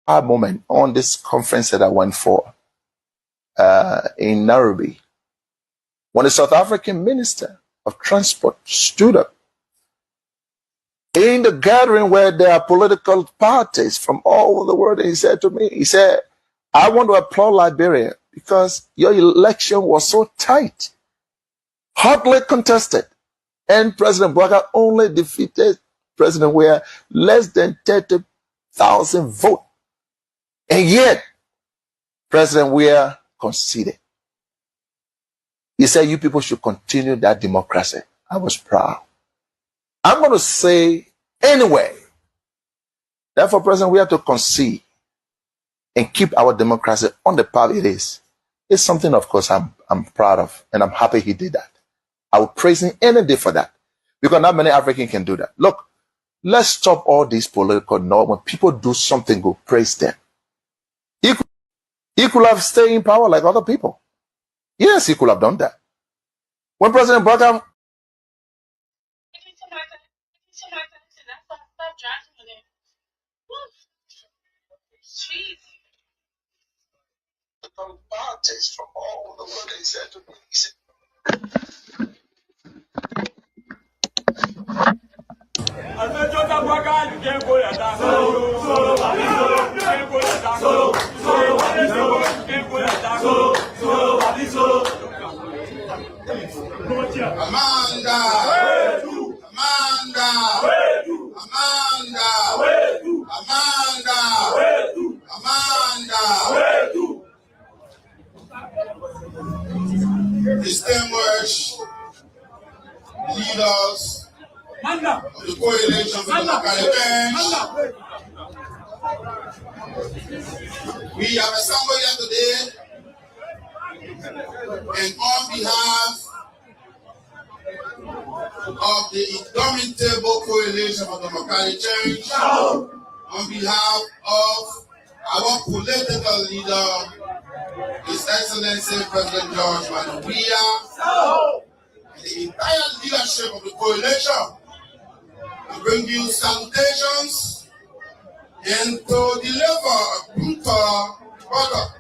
moment on this conference that I went for in Nairobi, when the South African Minister of Transport stood up in the gathering where there are political parties from all over the world, and he said to me, he said, I want to applaud Liberia because your election was so tight, hotly contested, and President Bouaga only defeated President Weah less than 30,000 votes. And yet, President Weah conceded. He said, you people should continue that democracy. I was proud. I'm going to say anyway, therefore, President, we have to concede and keep our democracy on the path it is. It's something, of course, I'm proud of, and I'm happy he did that. I would praise him any day for that, because not many Africans can do that. Look, let's stop all these political norms. When people do something good, praise them. He could have stayed in power like other people. Yes, he could have done that. When President Bouaga parties from all over the world, he said to me, he said, distinguished leaders of the coalition for democratic change, we have assembled here today, and on behalf of the indomitable coalition for democratic change, on behalf of our political leader, His Excellency President George Manuel Weah, and the entire leadership of the coalition, I bring you salutations and to deliver a brutal product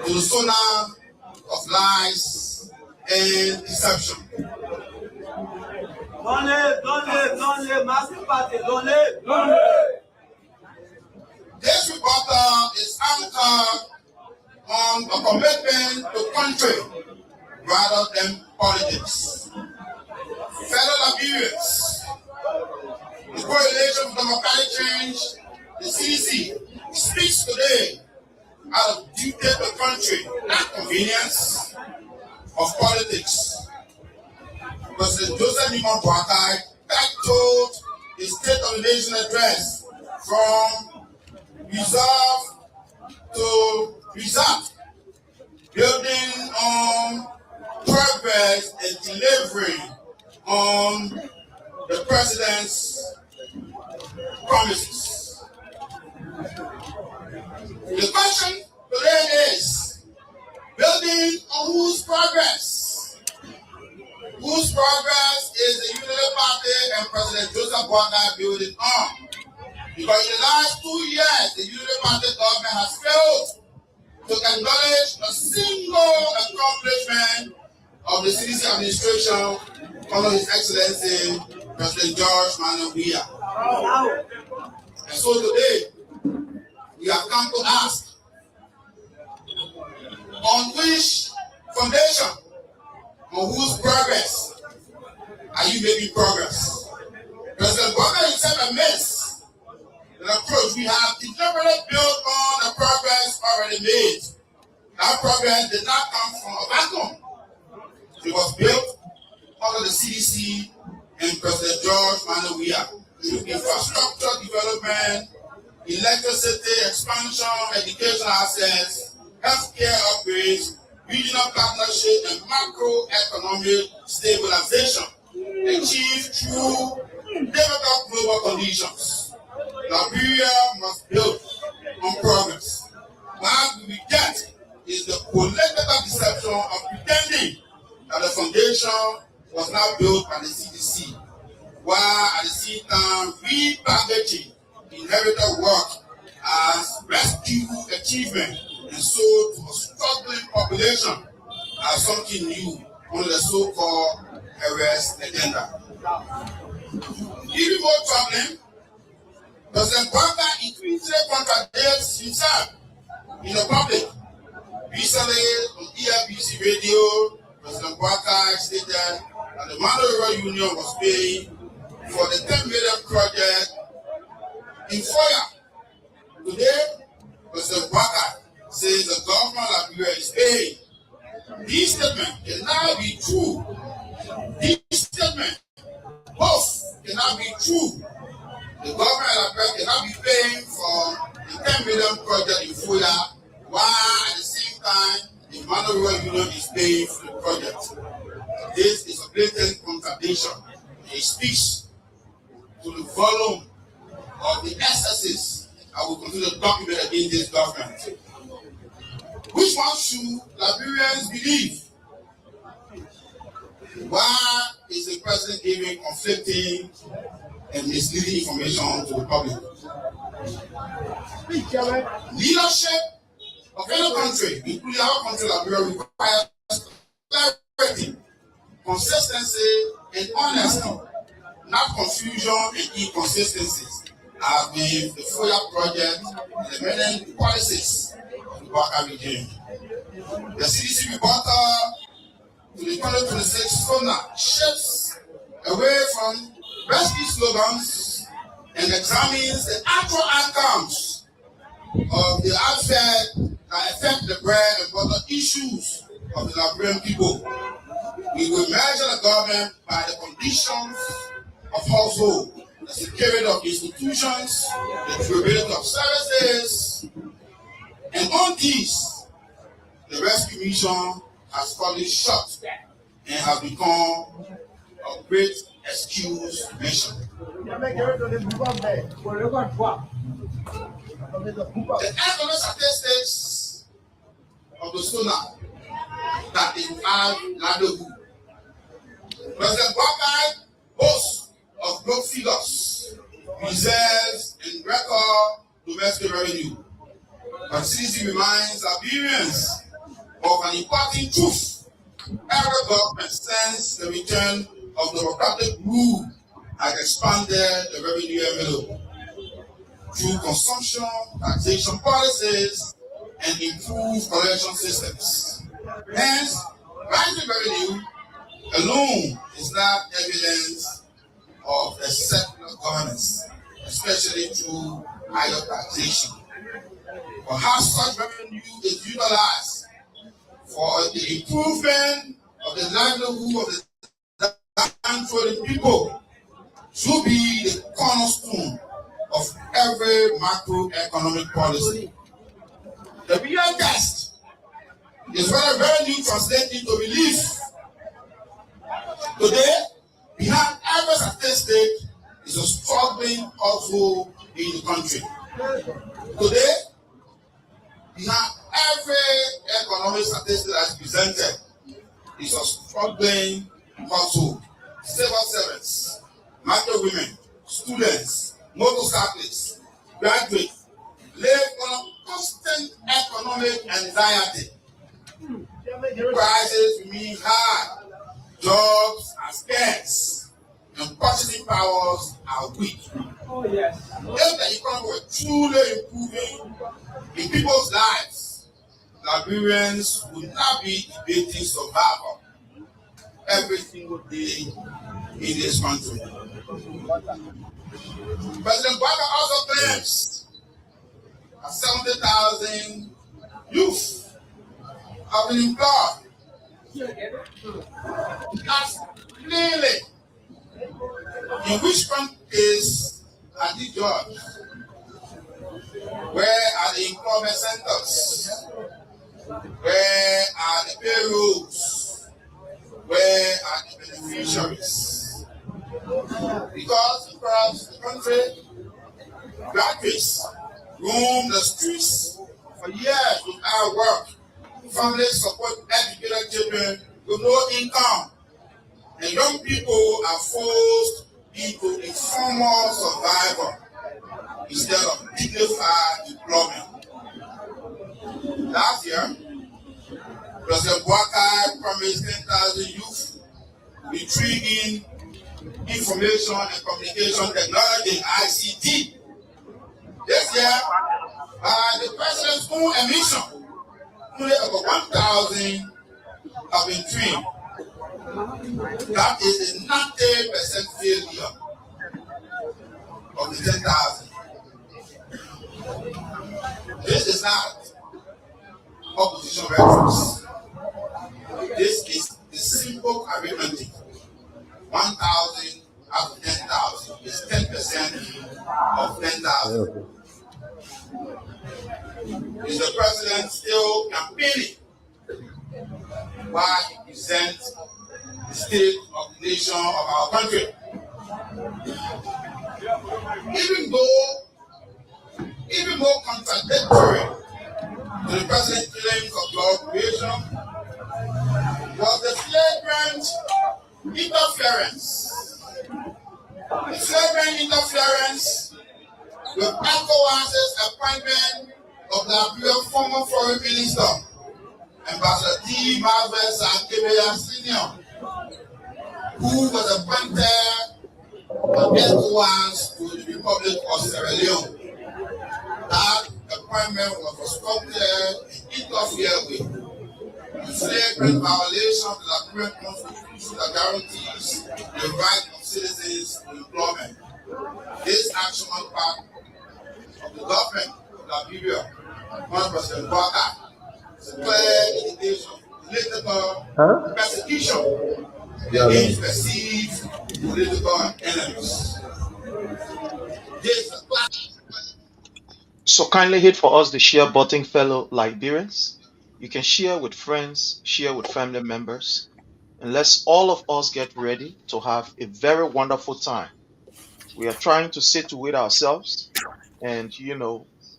to the sonar of lies and deception. This rebuttal is anchored on a commitment to country rather than politics. Fellow Liberians, the Coalition for Democratic Change, the CDC, speaks today out of duty to the country, not convenience of politics. President Joseph Nimon Boakai told his State of the Nation address from resolve to result, building on progress and delivering on the President's promises. The question today is, building on whose progress? Whose progress is the Unity Party and President Joseph Boakai building on? Because in the last 2 years, the Unity Party government has failed to acknowledge a single accomplishment of the CDC administration under His Excellency President George Manuel Weah. And so today, we have come to ask, on which foundation, on whose progress are you making progress? President Boakai himself admits the approach we have deliberately built on the progress already made. That progress did not come from a vacuum. It was built under the CDC and President George Manuel Weah through infrastructure development, electricity expansion, education access, healthcare upgrades, regional partnership, and macroeconomic stabilization achieved through difficult global conditions. Liberia must build on progress. What we get is the political deception of pretending that the foundation was now built by the CDC, while at the same time repackaging inherited work as rescue achievement and sold to a struggling population as something new on the so-called arrest agenda. Even more troubling, President Baka increasingly contradicts himself in the public. Recently, on ERBC radio, President Baka stated that the Mano River Union was paying for the 10 million project in Foya. Today, President Baka says the government of Liberia is paying. This statement cannot be true. This statement both cannot be true. The government of Liberia cannot be paying for the 10 million project in Foya, while at the same time the Mano River Union is paying for the project. This is a blatant contradiction. It speaks to the volume of the excesses I will continue to document against this government. Which one should Liberians believe? Why is the president giving conflicting and misleading information to the public? Leadership of any country, including our country, Liberia, requires clarity, consistency, and honesty, not confusion and inconsistencies, as with the Foya project and the many policies of the Baka regime. The CDC reporter to the 2026 SONA shifts away from rescue slogans and examines the actual outcomes of the affairs that affect the bread and butter issues of the Liberian people. We will measure the government by the conditions of household, the security of institutions, the durability of services, and on these, the rescue mission has fallen short and has become a great excuse mission. The economic statistics of the SONA that they have Ladogu. President Baka boasts of growth figures, reserves, and record domestic revenue. But CDC reminds Liberians of an important truth. Every government, since the return of democratic rule, has expanded the revenue envelope through consumption, taxation policies, and improved collection systems. Hence, rising revenue alone is not evidence of a secular governance, especially through higher taxation. But how such revenue is utilized for the improvement of the livelihood of the downtrodden people should be the cornerstone of every macroeconomic policy. The real test is whether revenue translates into relief. Today, behind every statistic is a struggling household in the country. Today, behind every economic statistic that is presented is a struggling household. Civil servants, market women, students, motorcyclists, graduates live on a constant economic anxiety. Prices remain high, jobs are scarce, and purchasing powers are weak. Oh, yes. If the economy were truly improving in people's lives, Liberians would not be debating survival every single day in this country. President Baka also claims that 70,000 youth have been employed. That's clearly in which countries are these jobs? Where are the employment centers? Where are the payrolls? Where are the beneficiaries? Because across the country, graduates roam the streets for years without work. Families support educated children with no income. And young people are forced into informal survival instead of dignified employment. intriguing information and communication technology (ICT). This year, by the president's own admission, only about 1,000 have been trained. That is a 90% failure of the 10,000. This is not opposition reference. This is the simple arithmetic. 1,000 out of 10,000 is 10% of 10,000. Is the president still campaigning while he presents the state of the nation of our country? Even more contradictory to the president's claims of cooperation was the flagrant interference. The flagrant interference with ECOWAS's appointment of the Liberian former foreign minister, Ambassador D. Marvel Sankebeya Sr., who was appointed by ECOWAS to the Republic of Sierra Leone. That appointment was obstructed and interfered with. The flagrant violation of the Liberian Constitution that guarantees the right of citizens to employment. This action on part of the government of Liberia, under President Baka, is a clear indication of political persecution against perceived political enemies. So kindly hit for us the share button, fellow Liberians. You can share with friends, share with family members, and let's all of us get ready to have a very wonderful time. We are trying to situate ourselves and,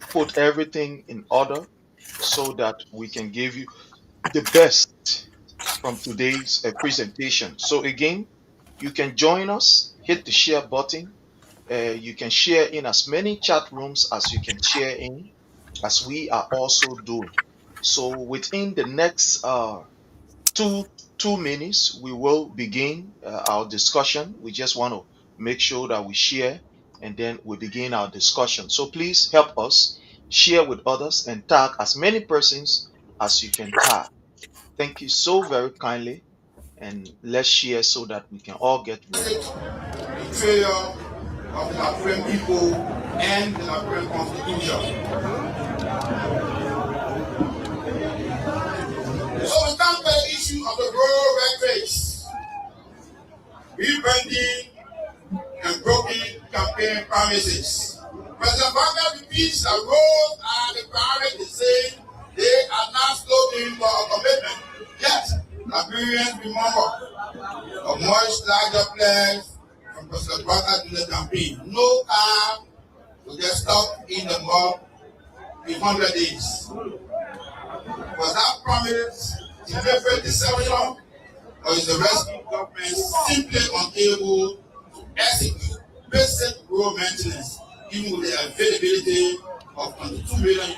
put everything in order so that we can give you the best from today's presentation. So again, you can join us, hit the share button. You can share in as many chat rooms as you can share in, as we are also doing. So within the next two minutes, we will begin our discussion. We just want to make sure that we share and then we begin our discussion. So please help us share with others and tag as many persons as you can tag. Thank you so very kindly, and let's share so that we can all get ready. Betrayal of the Liberian people and the Liberian Constitution. So we come to the issue of the rural red race, rebranding and broken campaign promises. President Baka repeats that roads are the priority, saying they are not slogan for a commitment. Yet, Liberians remember a much larger pledge from President Baka to the campaign. No car will get stuck in the mud in 100 days. Was that promise deliberate deception, or is the rescue government simply unable to execute basic road maintenance, even with the availability of $22 million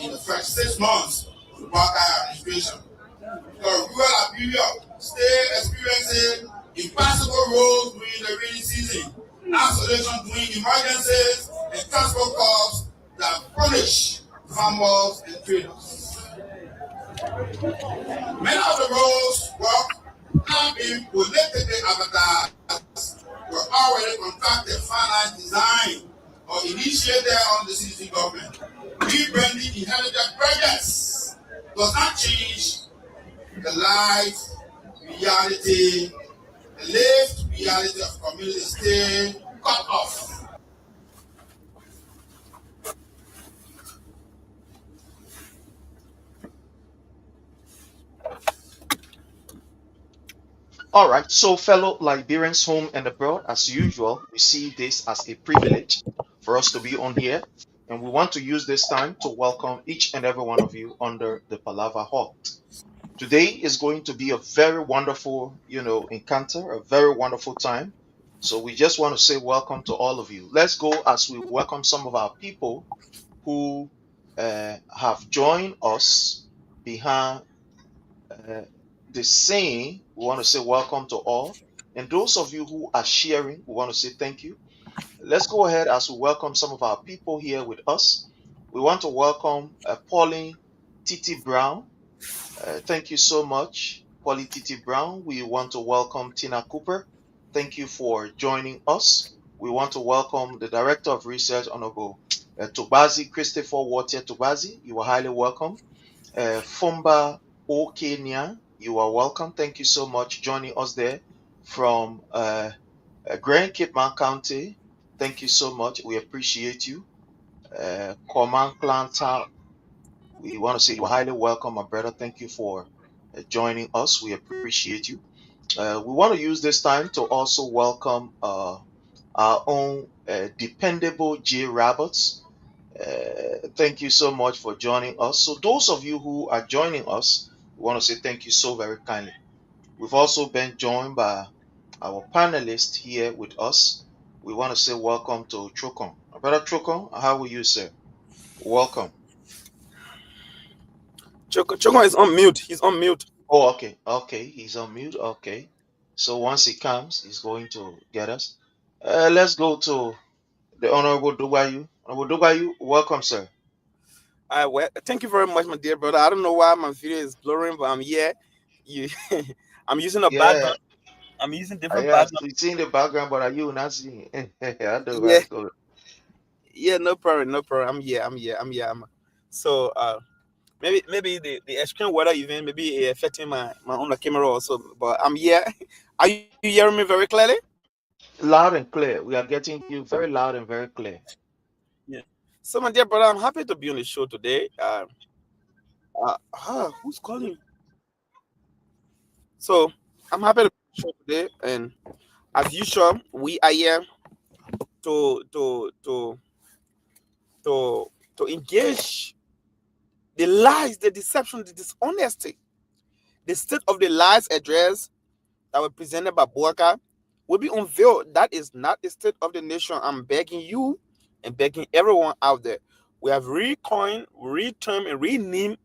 in the first 6 months of the Baka administration? Because rural Liberia still experiencing impassable roads during the rainy season, isolation during emergencies, and transport costs that punish farmers and traders. Many of the roads work have been politically advertised, were already contracted, finance design, or initiated on the city government. Rebranding inherited projects does not change the life, reality, the lived reality of communities stay cut off. All right, so fellow Liberians home and abroad, as usual, we see this as a privilege for us to be on here, and we want to use this time to welcome each and every one of you under the Palava Hut. Today is going to be a very wonderful, encounter, a very wonderful time. So we just want to say welcome to all of you. Let's go as we welcome some of our people who have joined us behind the saying. We want to say welcome to all. And those of you who are sharing, we want to say thank you. Let's go ahead as we welcome some of our people here with us. We want to welcome Pauline Titi Brown. Thank you so much, Pauline Titi Brown. We want to welcome Tina Cooper. Thank you for joining us. We want to welcome the Director of Research, Honorable Tubazi Christopher Watia Tubazi. You are highly welcome. Fumba Okenya, you are welcome. Thank you so much joining us there from Grand Cape Mount County. Thank you so much. We appreciate you. Command Clan, we want to say you're highly welcome, my brother. Thank you for joining us. We appreciate you. We want to use this time to also welcome our own dependable J. Roberts. Thank you so much for joining us. So those of you who are joining us, we want to say thank you so very kindly. We've also been joined by our panelists here with us. We want to say welcome to Trokon. Brother Trokon, how are you, sir? Welcome. Choko is on mute. He's on mute. Oh, okay. Okay. He's on mute. Okay. So once he comes, he's going to get us. Let's go to the Honorable Dubayu. Honorable Dubayu, welcome, sir. Well, thank you very much, my dear brother. I don't know why my video is blurring, but I'm here. You, I'm using a Yeah, background. I'm using different yeah, background. it's in the background, but are you not seeing? I know Yeah, that's good. yeah, no problem, no problem. I'm here. So, maybe the extreme weather event maybe affecting my own camera also, but I'm here. Are you hearing me very clearly? Loud and clear. We are getting you very loud and very clear. Yeah. So, my dear brother, I'm happy to be on the show today. Who's calling? So, I'm happy to be on the show today, and as usual, we are here to to to to engage the lies, the deception, the dishonesty, the state of the lies address that were presented by Boaka will be unveiled. That is not the state of the nation. I'm begging you and begging everyone out there. We have recoined, retermed, and renamed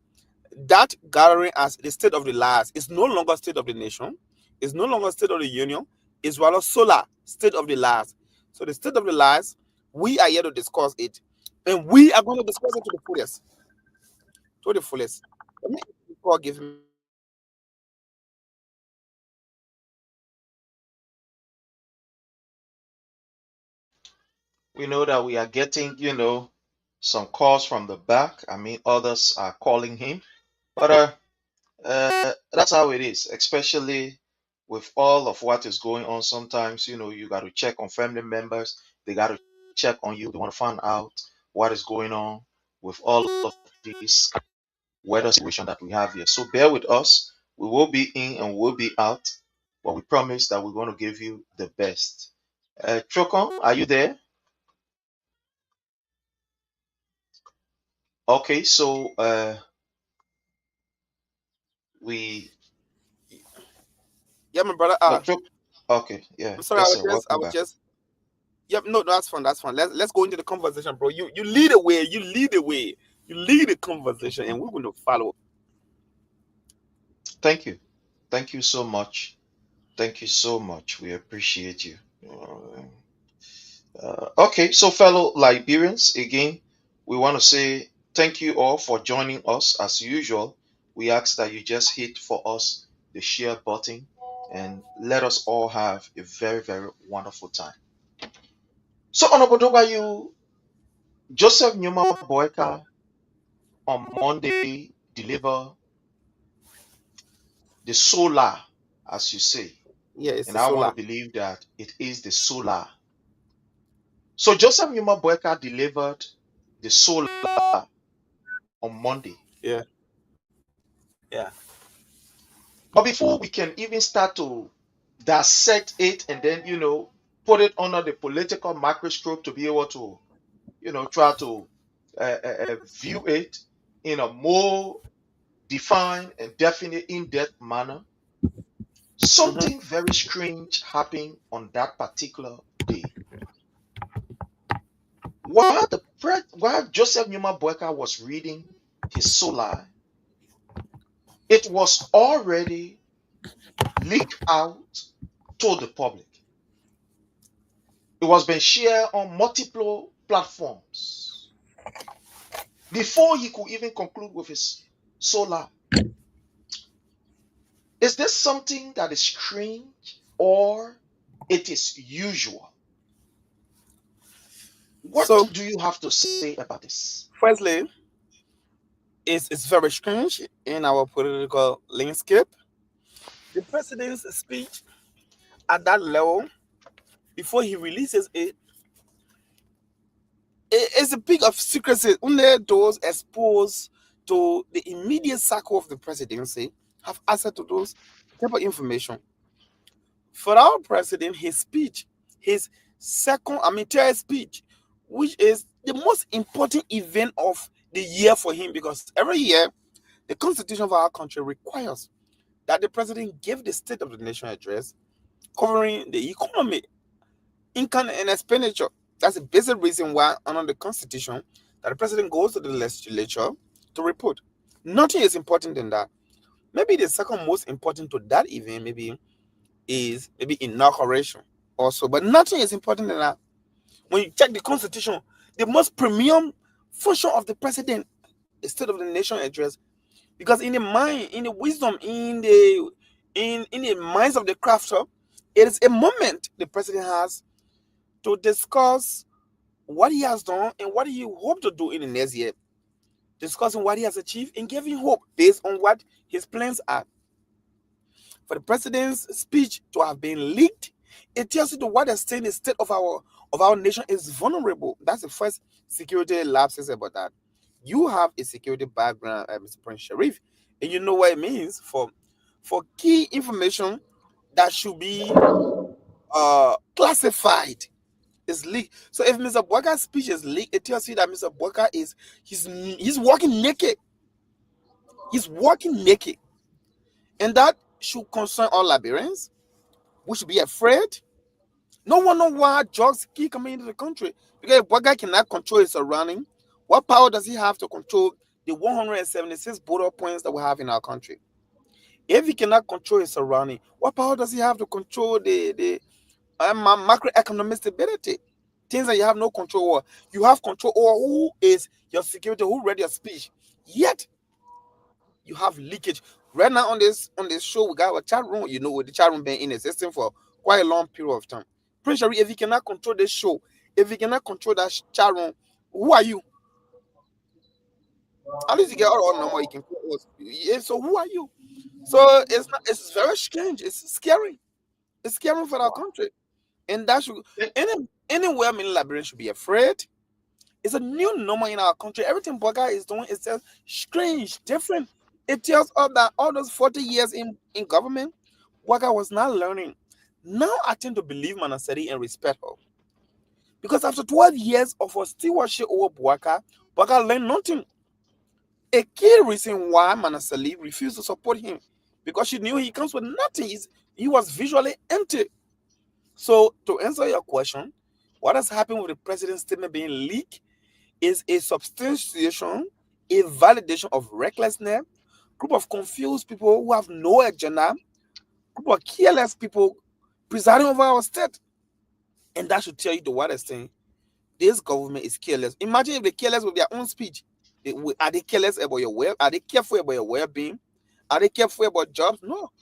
that gathering as the state of the lies. It's no longer state of the nation. It's no longer state of the union. It's rather solar state of the lies. So the state of the lies, we are here to discuss it. And we are going to discuss it to the fullest. To the fullest. Let me before giving me We know that we are getting, some calls from the back. I mean, others are calling him, but that's how it is, especially with all of what is going on. Sometimes, you got to check on family members. They got to check on you. They want to find out what is going on with all of this weather situation that we have here. So bear with us. We will be in and we'll be out, but we promise that we're going to give you the best. Chokon, are you there? Okay, so we yeah, my brother. no Chok. Okay, yeah, I'm sorry, yes, sir. I Welcome was back. just yep, no, that's fun, that's fun. Let's go into the conversation, bro. You lead the way, you lead the conversation, and we're going to follow. Thank you, thank you so much. Thank you so much. We appreciate you. Okay, so fellow Liberians, again, we want to say thank you all for joining us. As usual, we ask that you just hit for us the share button and let us all have a very, very wonderful time. So, Honorable Dobayu, Joseph Newman Boyka on Monday deliver the solar, as you say, Yeah, it's and the I want solar. to believe that it is the solar. So, Joseph Newman Boyka delivered the solar on Monday. Yeah, yeah. But before we can even start to dissect it and then, put it under the political microscope to be able to, try to view it in a more defined and definite, in-depth manner, Mm-hmm. something very strange happened on that particular day. While Joseph Newman Boyka was reading his solar, it was already leaked out to the public. It was being shared on multiple platforms before he could even conclude with his solar. Is this something that is strange or it is usual? What So, do you have to say about this? firstly, it's very strange in our political landscape. The president's speech at that level, before he releases it, it's a peak of secrecy. Only those exposed to the immediate circle of the presidency have access to those type of information. For our president, his speech, his third speech, which is the most important event of the year for him, because every year the constitution of our country requires that the president give the State of the Nation address covering the economy, income, and expenditure. That's the basic reason why, under the constitution, that the president goes to the legislature to report. Nothing is important than that. Maybe the second most important to that event is maybe inauguration also, but nothing is important than that. When you check the constitution, the most premium function of the president is State of the Nation address, because in the mind, in the wisdom, in the minds of the crafter, it is a moment the president has to discuss what he has done and what he hopes to do in the next year, discussing what he has achieved and giving hope based on what his plans are. For the president's speech to have been leaked, it tells you to what extent the state of our nation is vulnerable. That's the first security lapses about that. You have a security background, Mr. Prince Sharif, and you know what it means for key information that should be classified is leaked. So if Mr. Bwaka's speech is leaked, it tells you that Mr. Bwaka he's walking naked. He's walking naked, and that should concern all Liberians. We should be afraid. No one knows why drugs keep coming into the country, because if Bwaka cannot control his surrounding, what power does he have to control the 176 border points that we have in our country? If he cannot control his surrounding, what power does he have to control the macroeconomic stability? Things that you have no control over. You have control over who is your security, who read your speech. Yet you have leakage. Right now on this show, we got a chat room. You know, with the chat room been in existence for quite a long period of time. Prince Shari, if you cannot control this show, if you cannot control that chat room, who are you? At least you get all number you can call us. Yeah, so who are you? So it's very strange. It's scary. It's scary for our country. And that should anywhere many Liberians should be afraid. It's a new normal in our country. Everything Bwaka is doing is just strange, different. It tells us that all those 40 years in government, Bwaka was not learning. Now I tend to believe Manaseri and respect her. Because after 12 years of her stewardship over Bwaka learned nothing. A key reason why Manasali refused to support him, because she knew he comes with nothing. He was visually empty. So to answer your question, what has happened with the president's statement being leaked is a substantiation, a validation of recklessness, group of confused people who have no agenda, group of careless people presiding over our state. And that should tell you to what extent this government is careless. Imagine if they're careless with their own speech. Are they careless about your well? Are they careful about your well-being? Are they careful about jobs? No.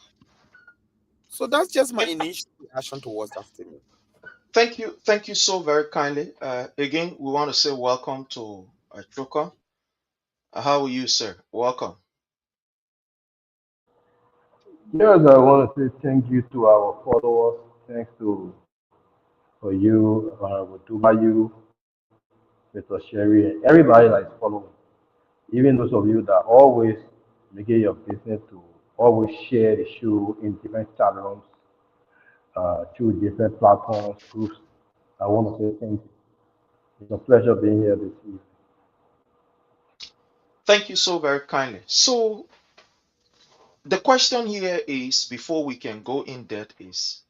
So that's just my initial reaction towards that statement. Thank you so very kindly. Again, we want to say welcome to Chuka. How are you, sir? Welcome. Yes, I want to say thank you to our followers. Thanks to for you, you, Mr. Sherry, and everybody that is following. Even those of you that always make it your business to always share the show in different chat rooms, through different platforms, groups. I want to say thank you. It's a pleasure being here this evening. Thank you so very kindly. So the question here is, before we can go in depth, is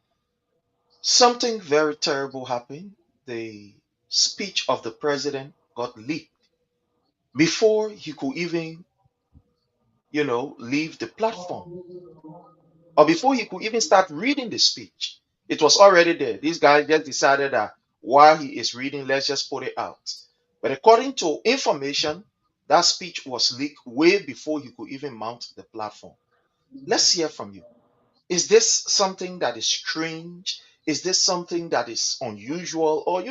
something very terrible happened. The speech of the president got leaked before he could even, leave the platform, or before he could even start reading the speech. It was already there. This guy just decided that while he is reading, let's just put it out. But according to information, that speech was leaked way before he could even mount the platform. Let's hear from you. Is this something that is strange? Is this something that is unusual? Or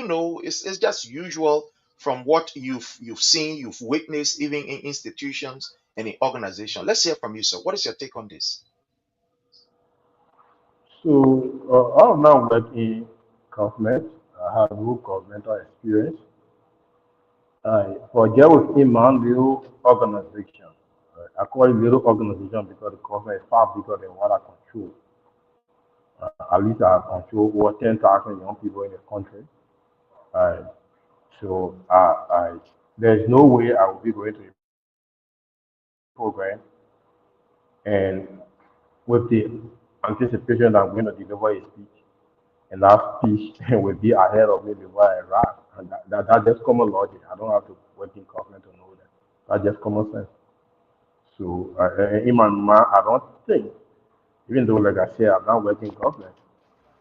it's just usual from what you've seen, you've witnessed, even in institutions and in organizations? Let's hear from you, sir. What is your take on this? So, I have now worked in government. I have good governmental experience. For there within my little organization, I call it little organization because the government is far bigger than what I control. At least I control over 10,000 young people in the country. Uh, so, there's no way I will be going to a program and with the anticipation that I'm going to deliver a speech, and that speech will be ahead of me before I arrive. And that's just common logic. I don't have to work in government to know that. That's just common sense. So in my mind, I don't think, even though, like I said, I'm not working in government,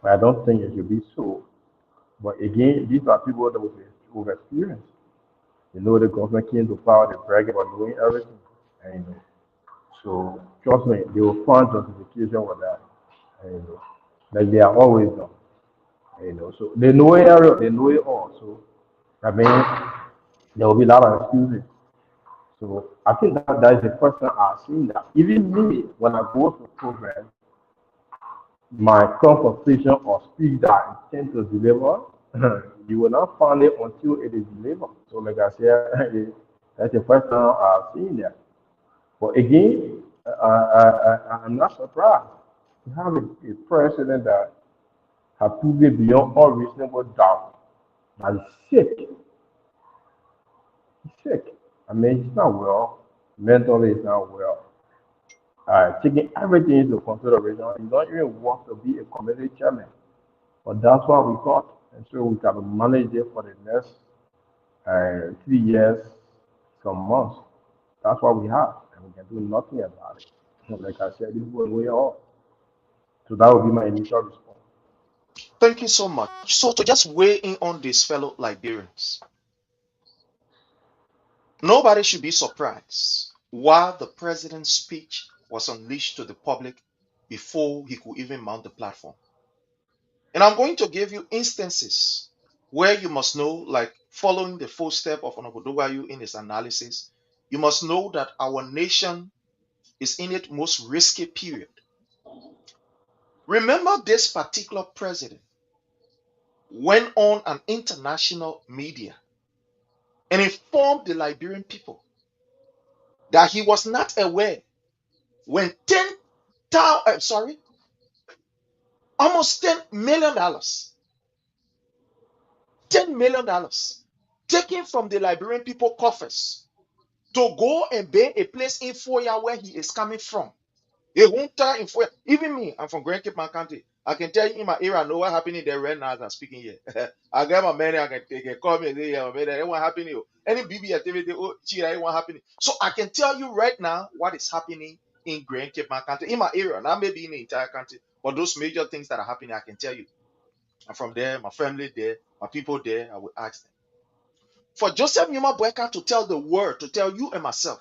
but I don't think it should be so. But again, these are people that with experience. They know the government came to power, they brag about knowing everything. And so, trust me, they will find justification for that. And like they are always done. So they know it, they know it all. So that means there will be a lot of excuses. So I think that is the first time I've seen that. Even me, when I go to program, my conversation or speech that I intend to deliver, you will not find it until it is delivered. So like I said, that's the first time I've seen that. But again, I'm not surprised to have a president that has proven beyond all reasonable doubt that he's sick. He's sick. I mean, he's not well. Mentally, he's not well. Taking everything into consideration, he don't even want to be a committee chairman. But that's what we got. And so we got to manage it for the next 3 years, some months. That's what we have. And we can do nothing about it. Like I said, this is what we are. So that would be my initial response. Thank you so much. So, to just weigh in on this, fellow Liberians, nobody should be surprised while the president's speech was unleashed to the public before he could even mount the platform. And I'm going to give you instances where you must know, like following the footstep of Onogodowayu in his analysis, you must know that our nation is in its most risky period. Remember, this particular president went on an international media and informed the Liberian people that he was not aware when almost $10 million, $10 million taken from the Liberian people coffers to go and buy a place in Foya where he is coming from. A junta in Foya. Even me, I'm from Grand Cape County. I can tell you in my area, I know what happening there right now as I'm speaking here. I got my man, they can call me and say, yeah, man, it won't happen here. Any BB activity, it won't happen. So I can tell you right now what is happening in Grand Cape County, in my area, not maybe in the entire country, but those major things that are happening, I can tell you. I'm from there, my family there, my people there, I will ask them. For Joseph Numa Boyka to tell the world, to tell you and myself,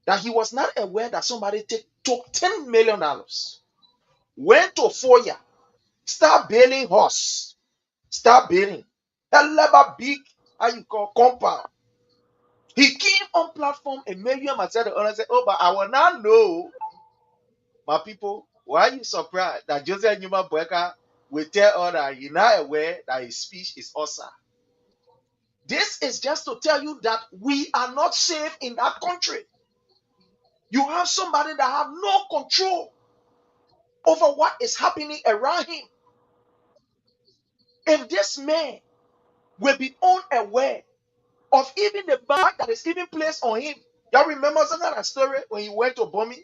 that he was not aware that somebody took $10 million, went to Foya, start bailing horse, start bailing, a big, how you call, compound. He came on platform and made you and said, oh, but I will not know, my people, why are you surprised that Joseph Numa Boyka will tell all that he's not aware that his speech is awesome? This is just to tell you that we are not safe in that country. You have somebody that have no control over what is happening around him. If this man will be unaware of even the ban that is even placed on him, y'all remember some kind of story when he went to Bomi?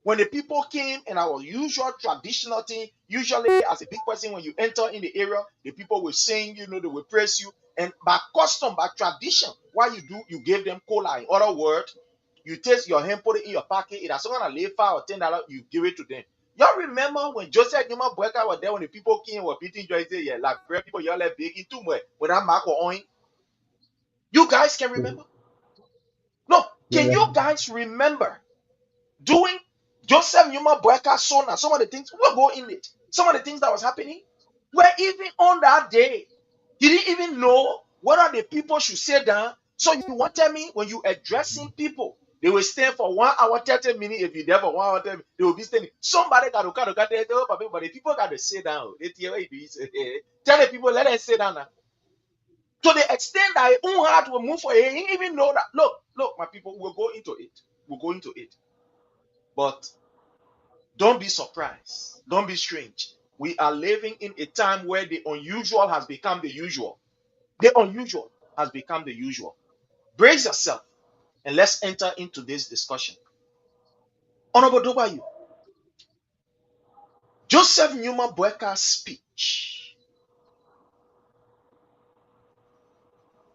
When the people came and our usual traditional thing, usually as a big person, when you enter in the area, the people will sing, they will praise you. And by custom, by tradition, what you do, you give them cola. In other words, you take your hand, put it in your pocket. It has someone to lay $5 or $10, you give it to them. Y'all remember when Joseph Newman Boyka was there when the people came were beating Joyce? Yeah, like people y'all like big into me when I'm Marco on. You guys can remember? No, can Yeah. you guys remember doing Joseph Newman Boyka Sona? Some of the things we'll go in it. Some of the things that was happening were even on that day. He didn't even know whether the people should sit down. So you want to tell me when you addressing people, they will stay for 1 hour, 30 minutes. If you're there for 1 hour, 30 minutes, they will be standing. Somebody got to but the people got to sit down. Tell the people, let them sit down now. To the extent that his own heart will move for him, he didn't even know that. Look, my people, we'll go into it. We'll go into it. But don't be surprised. Don't be strange. We are living in a time where the unusual has become the usual. The unusual has become the usual. Brace yourself and let's enter into this discussion. Honorable Dobayu, Joseph Newman Boyka's speech,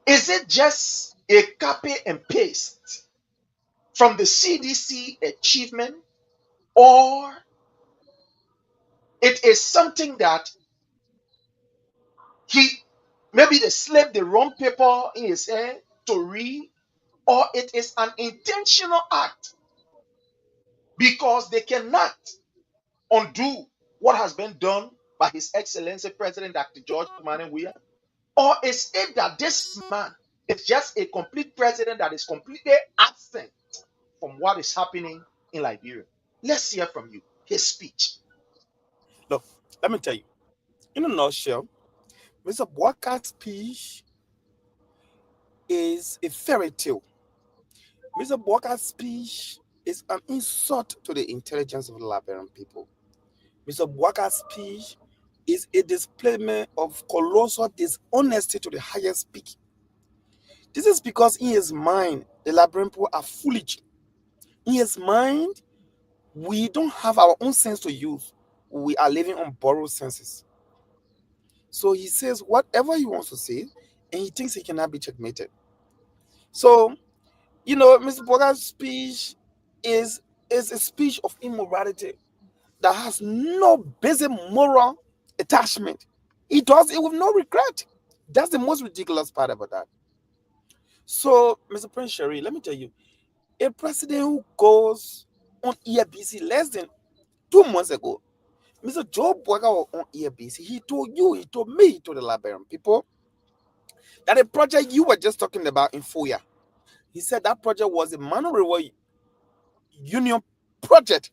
is it just a copy and paste from the CDC achievement, or it is something that maybe they slipped the wrong paper in his hand to read, or it is an intentional act because they cannot undo what has been done by His Excellency President Dr. George Manneh Weah? Or is it that this man is just a complete president that is completely absent from what is happening in Liberia? Let's hear from you, his speech. Look, let me tell you, in a nutshell, Mr. Boyka's speech is a fairy tale. Mr. Boyka's speech is an insult to the intelligence of the Liberian people. Mr. Boyka's speech is a display of colossal dishonesty to the highest peak. This is because in his mind, the Liberian people are foolish. In his mind, we don't have our own sense to use. We are living on borrowed senses. So he says whatever he wants to say, and he thinks he cannot be checkmated. So, Mr. Boyka's speech is a speech of immorality that has no basic moral attachment. He does it with no regret. That's the most ridiculous part about that. So, Mr. Prince Sherry, let me tell you, a president who goes on EFBC less than 2 months ago, Mr. Joe Boyka was on EFBC. He told me, he told the Liberian people that the project you were just talking about in Foya, he said that project was a Manneh Reward Union project.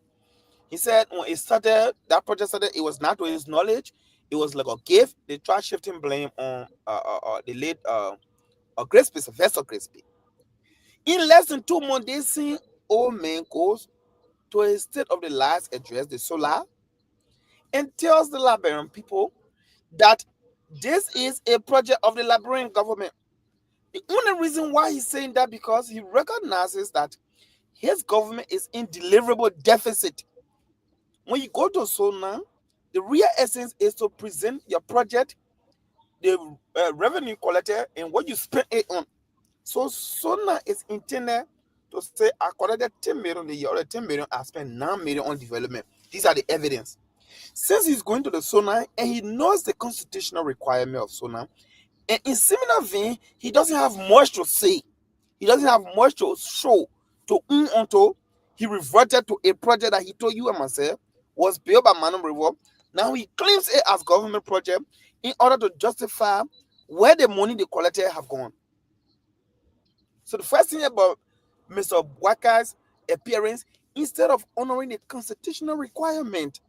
He said when that project started, it was not to his knowledge. It was like a gift. They tried shifting blame on the late Gillespie, Professor Gillespie. In less than 2 months, they seen old man goes to a state of the last address, the Solar, and tells the Liberian people that this is a project of the Liberian government. The only reason why he's saying that because he recognizes that his government is in deliverable deficit. When you go to SONA, the real essence is to present your project, the revenue collected, and what you spend it on. So SONA is intended to say, I collected 10 million a year, or 10 million, I spent 9 million on development. These are the evidence. Since he's going to the SONA and he knows the constitutional requirement of SONA, and in similar vein, he doesn't have much to say. He doesn't have much to show to onto. He reverted to a project that he told you and myself was built by Manneh Reward. Now he claims it as government project in order to justify where the money they collected have gone. So the first thing about Mr. Boyka's appearance, instead of honoring the constitutional requirement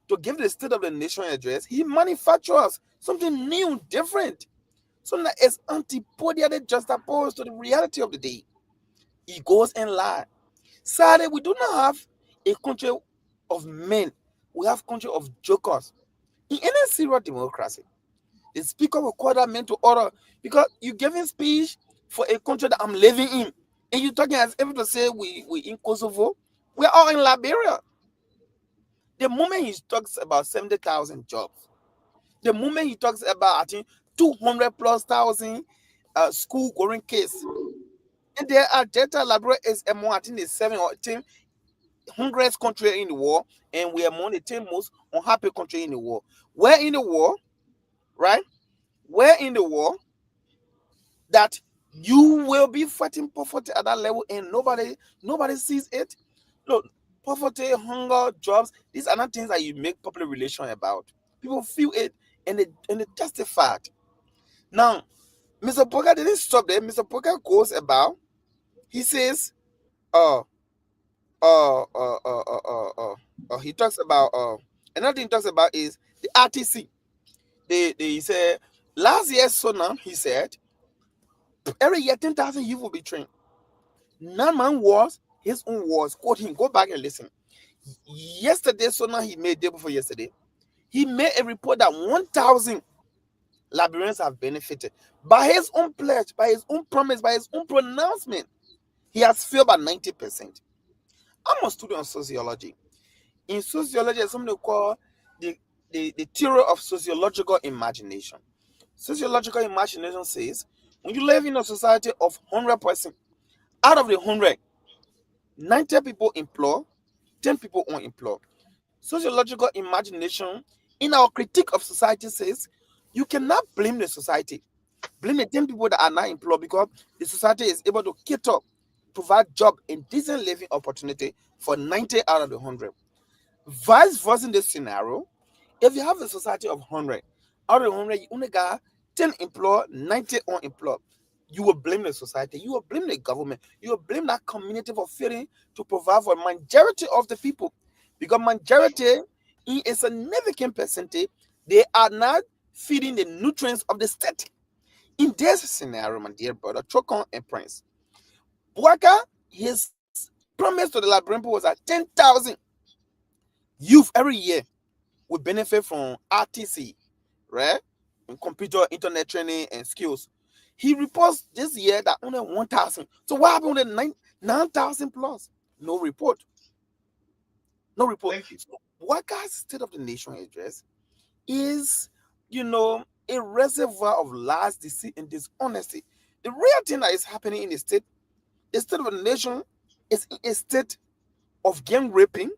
to give the State of the Nation address, he manufactures something new, different, something that is antipodially juxtaposed to the reality of the day. He goes and lies. Sadly, we do not have a country of men. We have a country of jokers. In any serious democracy, the speaker will call that man to order because you're giving speech for a country that I'm living in. And you're talking as if to say we in Kosovo. We're all in Liberia. The moment he talks about 70,000 jobs, the moment he talks about, I think, 200,000+ school going kids, and there are data Liberia is among, I think, the 7 or 10 hungriest country in the world, and we are among the 10 most unhappy country in the world. Where in the war, right? Where in the war that you will be fighting poverty at that level and nobody sees it? Look, poverty, hunger, jobs, these are not things that you make public relation about. People feel it and they testify it. Now, Mr. Porker didn't stop there. Mr. Porker goes about, he says, uh, he talks about, another thing he talks about is the RTC. He said, last year, so now, he said, every year 10,000 youth will be trained. None man was his own words. Quote him, go back and listen. Yesterday, so now he made, day before yesterday, he made a report that 1,000 Liberians have benefited. By his own pledge, by his own promise, by his own pronouncement, he has failed by 90%. I'm a student of sociology. In sociology, there's something called the theory of sociological imagination. Sociological imagination says when you live in a society of 100%, out of the 100, 90 people employ, 10 people unemployed. Sociological imagination in our critique of society says you cannot blame the society, blame the 10 people that are not employed, because the society is able to cater, provide job and decent living opportunity for 90 out of the 100. Vice versa in this scenario, if you have a society of 100, out of the 100, you only got 10 employed, 90 unemployed. You will blame the society, you will blame the government, you will blame that community for failing to provide for a majority of the people. Because majority, in a significant percentage, they are not feeding the nutrients of the state. In this scenario, my dear brother, Chokon and Prince, Bouaka, his promise to the Liberian people was that 10,000 youth every year will benefit from RTC, right? In computer, internet training, and skills. He reports this year that only 1,000. So what happened with the 9,000 plus? No report. No report. Thank you. So Bouaka's State of the Nation address is, a reservoir of lies, deceit, and dishonesty. The real thing that is happening in the state of the nation is in a state of gang raping.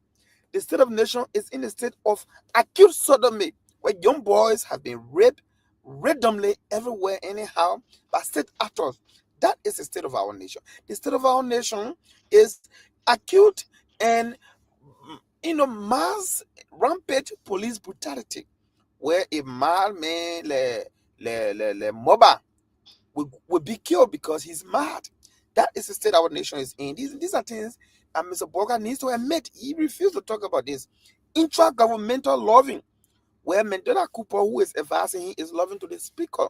The state of the nation is in a state of acute sodomy, where young boys have been raped randomly everywhere, anyhow, by state actors. That is the state of our nation. The state of our nation is acute and, mass rampant police brutality, where a madman, le mobile, will be killed because he's mad. That is the state our nation is in. These are things that Mr. Borga needs to admit. He refused to talk about this. Intra-governmental loving, where Mandela Cooper, who is advising him, is loving to the speaker.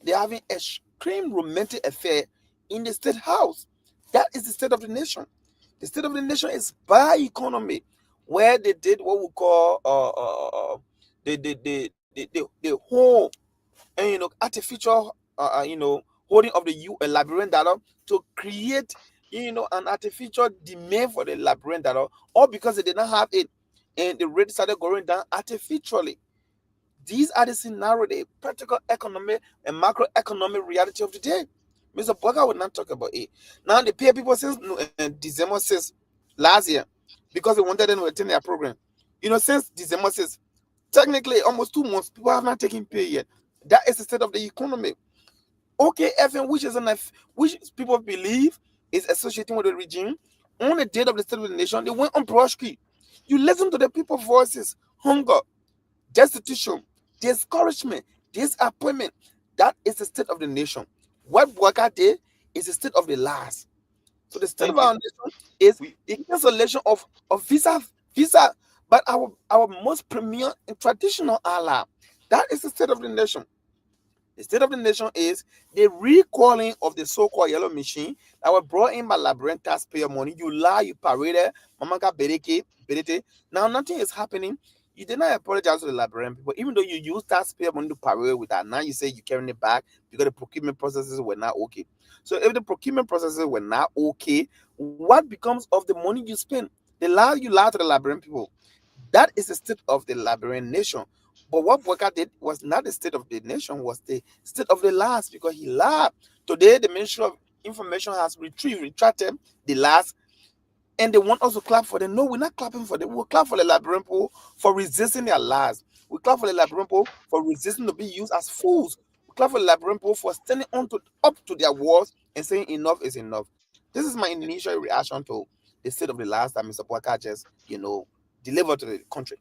They're having a extreme romantic affair in the state house. That is the state of the nation. The state of the nation is by economy, where they did what we call the whole and artificial holding of the Liberian dollar to create an artificial demand for the Liberian dollar, all because they did not have it and the rate started going down artificially. These are the scenario, the practical economic and macroeconomic reality of the day. Mr. Burger would not talk about it. Now they pay people since December 6th last year because they wanted them to attend their program. Since December 6th, technically almost 2 months, people have not taken pay yet. That is the state of the economy. OKFM, which people believe is associating with the regime, on the date of the state of the nation, they went on broadcast. You listen to the people's voices, hunger, destitution, discouragement, disappointment. That is the state of the nation. What Bouaka did is the state of the lies. So the state Thank of you. our nation is the cancellation of visa, but our most premier and traditional ally. That is the state of the nation. The state of the nation is the recalling of the so-called yellow machine that were brought in by Liberian taxpayer money. You lie, you paraded, Mamaka Berete. Now nothing is happening. You did not apologize to the Liberian people, even though you used taxpayer money to parade with that. Now you say you're carrying it back because the procurement processes were not okay. So if the procurement processes were not okay, what becomes of the money you spend? The lie you lie to the Liberian people. That is the state of the Liberian nation. But what Bouaka did was not the state of the nation, was the state of the lies, because he lied. Today, the Ministry of Information has retracted the lies and they want us to clap for them. No, we're not clapping for them. We'll clap for the Liberian people for resisting their lies. We clap for the Liberian people for resisting to be used as fools. We clap for the Liberian people for standing up to their walls and saying enough is enough. This is my initial reaction to the state of the lies that Mr. Boyka just, delivered to the country.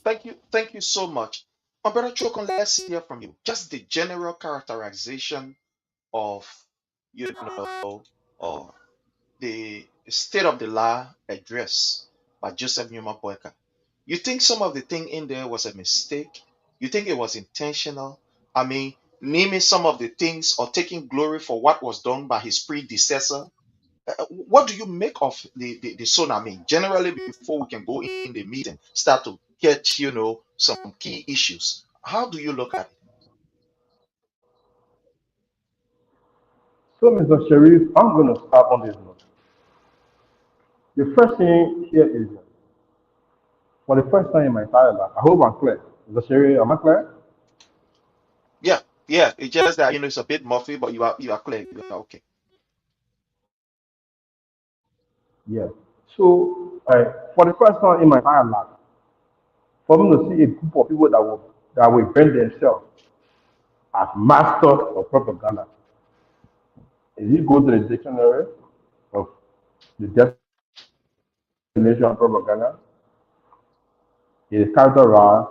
Thank you so much. My brother Chokon, let's hear from you. Just the general characterization of, you know, uh, the state of the law address by Joseph Newman Boyka. You think some of the thing in there was a mistake? You think it was intentional? I mean, naming some of the things or taking glory for what was done by his predecessor. What do you make of the son? I mean, generally, before we can go in the meeting, start to get, some key issues. How do you look at it? So, Mr. Sharif, I'm going to start on this note. The first thing here is, for the first time in my entire life, I hope I'm clear. Mr. Sharif, am I clear? Yeah, yeah. It's just that it's a bit muffy, but you are clear. You are okay. Yes. So, for the first time in my entire life, for me to see a group of people that will brand themselves as masters of propaganda, if you go to the dictionary of the definition of propaganda, it is characterized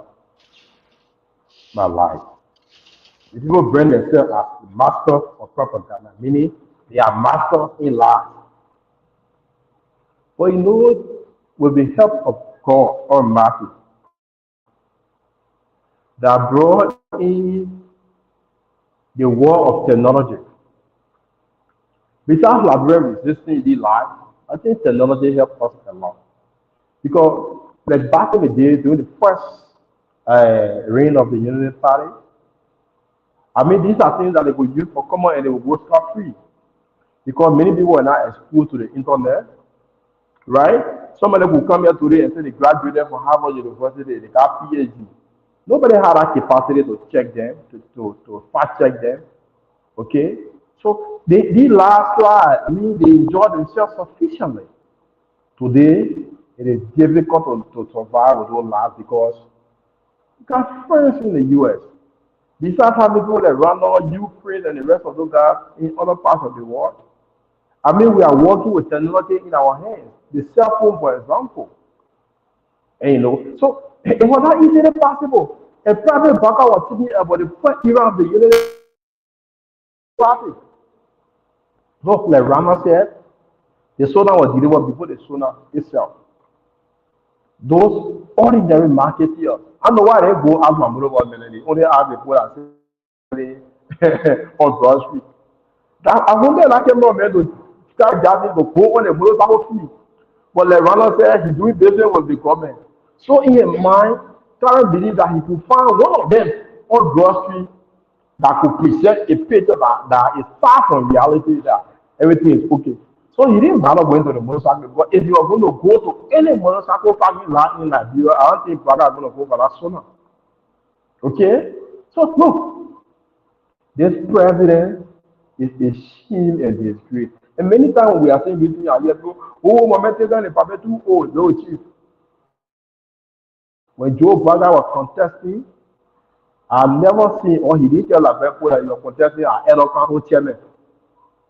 by lies. The people brand themselves as masters of propaganda, meaning they are masters in lies. But with the help of God Almighty, that brought in the world of technology. Besides Liberian resisting the lies, I think technology helped us a lot. Because like back in the day, during the first reign of the Unity Party, I mean, these are things that they could use for common and they would go scot-free. Because many people were not exposed to the internet, right? Somebody could come here today and say they graduated from Harvard University, they got PhD. Nobody had that capacity to check them, to fact check them. Okay? So these last slide, I mean, they enjoy themselves sufficiently. Today, it is difficult to survive with those lives because you got friends in the US. Besides having people like Randall, Ukraine, and the rest of those guys in other parts of the world, I mean, we are working with technology in our hands. The cell phone, for example. And so it was not easily possible. A private banker was thinking about the first era of the Unity Party. So, like Rama said, the sonar was delivered before the sonar itself. Those ordinary marketeers, I know why they go out from Melody, only ask people that say on Broad Street. I wonder like him to start getting to go on a motorcycle fee. But like Ronald said, he's doing business with the government. So in his mind, Karen believed that he could find one of them on Broad Street that could present a picture that is far from reality, that everything is okay. So he didn't bother going to the motorcycle. But if you are going to go to any motorcycle parking lot in Nigeria, I don't think brother is going to go for that sooner. Okay? So look, this president is a shame and disgrace. And many times we are saying between our years, oh, momentum is probably too old, no chief. When Joe Biden was contesting, I've never seen, or he didn't tell Labepo that he was contesting as head of council chairman.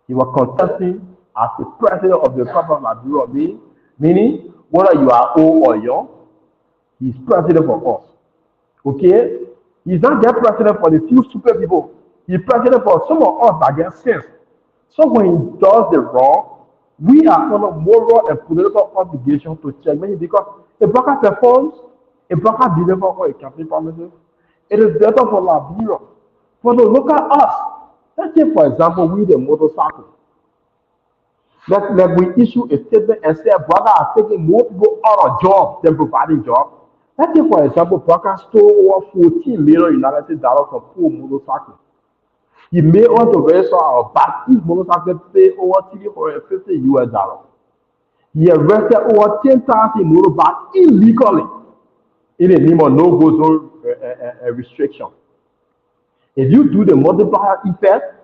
He was contesting as the president of the Republic of Nigeria, meaning whether you are old or young, he's president for us. Okay? He's not just president for the few stupid people. He's president for some of us that get sense. So when he does the wrong, we are under moral and political obligation to check him because a broker performs, a broker delivers or a campaign promises. It is better for Liberia. For to look at us. Let's say, for example, we the motorcycle. Like we issue a statement and say, brother are taking more people out of jobs than providing jobs. Let's say, for example, Broker stole over $14 million from poor motorcycles. He may want to register our back if motorcycle pay over $350. He arrested over 10,000 motorbikes illegally in a name of no go zone restriction. If you do the multiplier effect,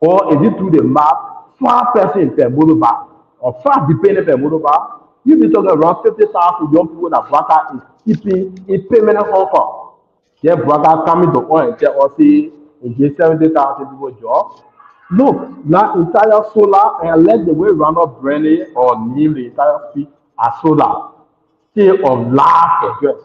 or if you do the math, 5 persons per motorbike Of fact, depending on Modoba, you be talking around 50,000 young people that Braka is keeping in permanent offer. Yeah, Braka coming to oil, they also in 70,000 people job. Look, now entire solar and let the way Ronald Brennan or name the entire speech as solar. Still of last address.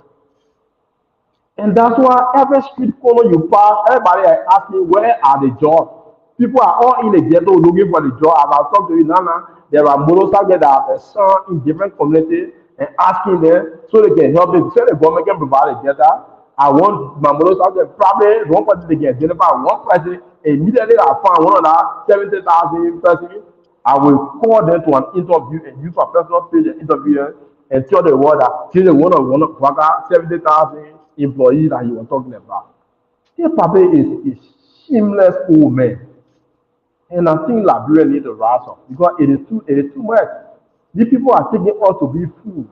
And that's why every street corner you pass, everybody is asking where are the jobs. People are all in the ghetto looking for the job. As I talk to you now, there are motorcycles that have a son in different communities and asking them so they can help them. So the government can provide a data. I want my motorcycle probably one person they can identify one person. Immediately I found one of that 70,000 person. I will call them to an interview and use a personal page and interview them and tell the world that this is one of 70,000 employees that you were talking about. This Papa is shameless old man. And I think Liberia need to rise up because it is too much. These people are taking us to be food.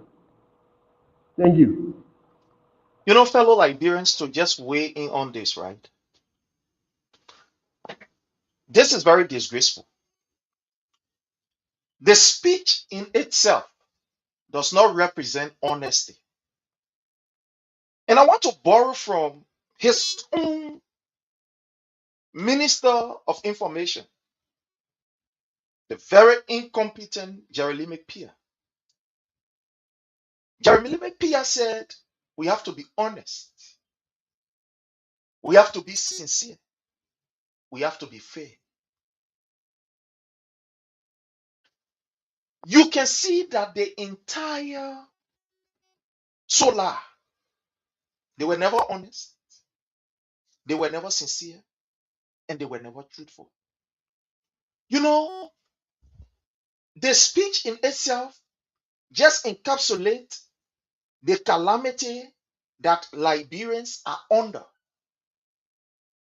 Thank you. You know, fellow Liberians, to just weigh in on this, right? This is very disgraceful. The speech in itself does not represent honesty. And I want to borrow from his own Minister of Information, the very incompetent Jeremy McPeer. Jeremy McPeer said, we have to be honest. We have to be sincere. We have to be fair. You can see that the entire Solar, they were never honest, they were never sincere, and they were never truthful. You know, the speech in itself just encapsulates the calamity that Liberians are under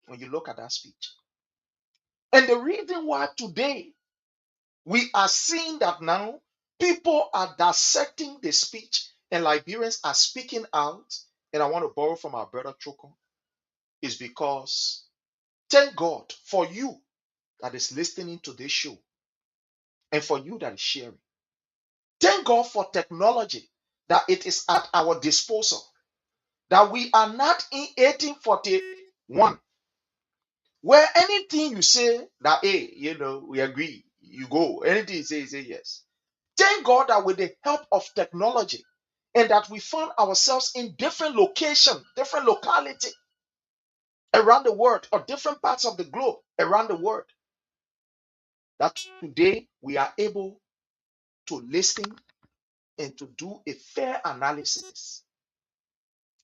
when you look at that speech. And the reason why today we are seeing that now people are dissecting the speech and Liberians are speaking out, and I want to borrow from our brother Choko, is because thank God for you that is listening to this show and for you that is sharing. Thank God for technology that it is at our disposal, that we are not in 1841 where anything you say that, hey, we agree, you go. Anything you say yes. Thank God that with the help of technology and that we found ourselves in different locations, different locality around the world or different parts of the globe around the world, that today we are able to listen and to do a fair analysis.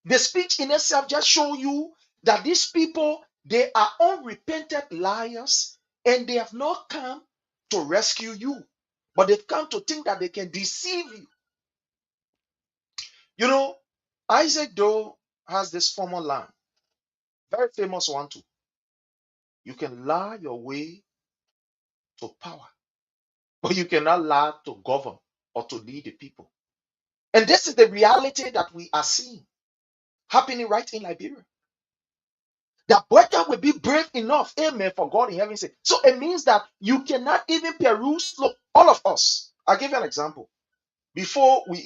The speech in itself just show you that these people, they are unrepentant liars and they have not come to rescue you, but they've come to think that they can deceive you. You know, Isaac Doe has this formal line, very famous one too. You can lie your way to power, but you cannot lie to govern or to lead the people. And this is the reality that we are seeing happening right in Liberia. That Boyka will be brave enough, amen, for God in heaven. So it means that you cannot even peruse. Look, all of us, I'll give you an example. Before we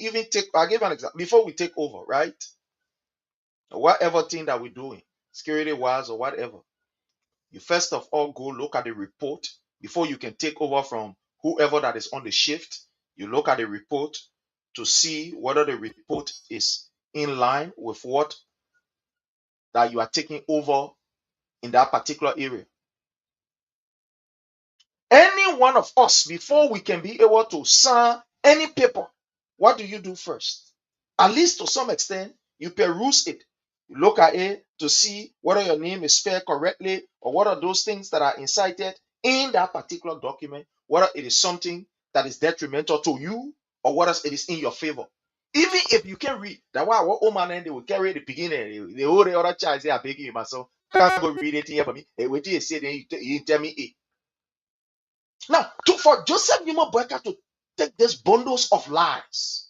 take over, right? Whatever thing that we're doing, security wise or whatever, you first of all go look at the report before you can take over from whoever that is on the shift. You look at the report to see whether the report is in line with what that you are taking over in that particular area. Any one of us, before we can be able to sign any paper, what do you do first? At least to some extent, you peruse it. You look at it to see whether your name is spelled correctly or what are those things that are incited in that particular document, whether it is something that is detrimental to you or whether it is in your favor. Even if you can read, that why what old man and they will carry the beginning, the whole other child say, I beg you, myself, can't go read it here for me. What you say, then you tell me it. Now, for Joseph Numa Boyka to take these bundles of lies,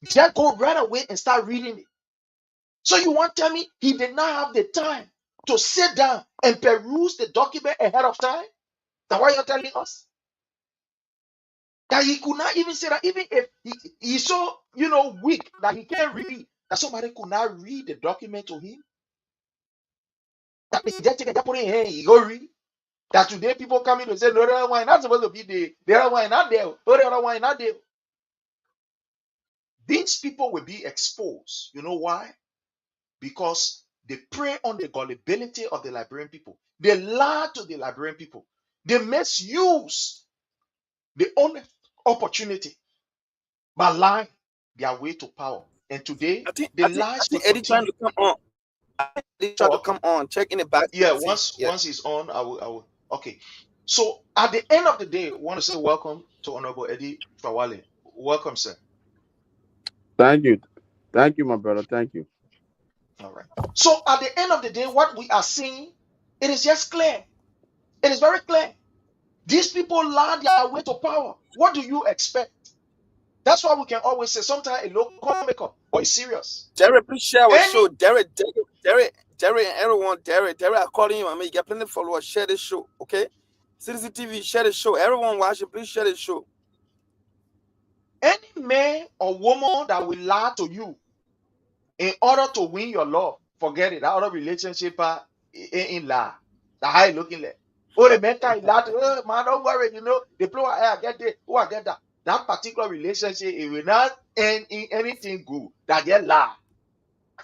just go right away and start reading it. So you want to tell me he did not have the time to sit down and peruse the document ahead of time? That's what you're telling us? that he could not even say that, even if he's so, weak that he can't read, that somebody could not read the document to him. That they just take it, put it in here, he go read. That today people come in and say, no, the other one not supposed to be there. The other one not there. No, the other one not there. These people will be exposed. You know why? Because they prey on the gullibility of the Liberian people. They lie to the Liberian people. They misuse the only opportunity by lying their way to power. And today, the lies will Eddie trying continue. to come on. Eddie trying to come on. Check in the back. Yeah, once he's on, I will. Okay. So at the end of the day, I want to say welcome to Honorable Eddie Trawale. Welcome, sir. Thank you, my brother. Thank you. All right. So at the end of the day, what we are seeing, it is just clear. It is very clear. These people lie their way to power. What do you expect? That's why we can always say sometimes a local makeup, but it's serious. Derek, please share our show. Derek, and everyone. Derek, I'm calling you. I mean, you get plenty of followers. Share this show, okay? Citizen TV, share the show. Everyone watching, please share the show. Any man or woman that will lie to you in order to win your love, forget it. That other relationship in lie. That's how you looking like. Oh, the man can lie to, oh, man, don't worry, they play I get this, I get that. That particular relationship, it will not end in anything good. That get lie.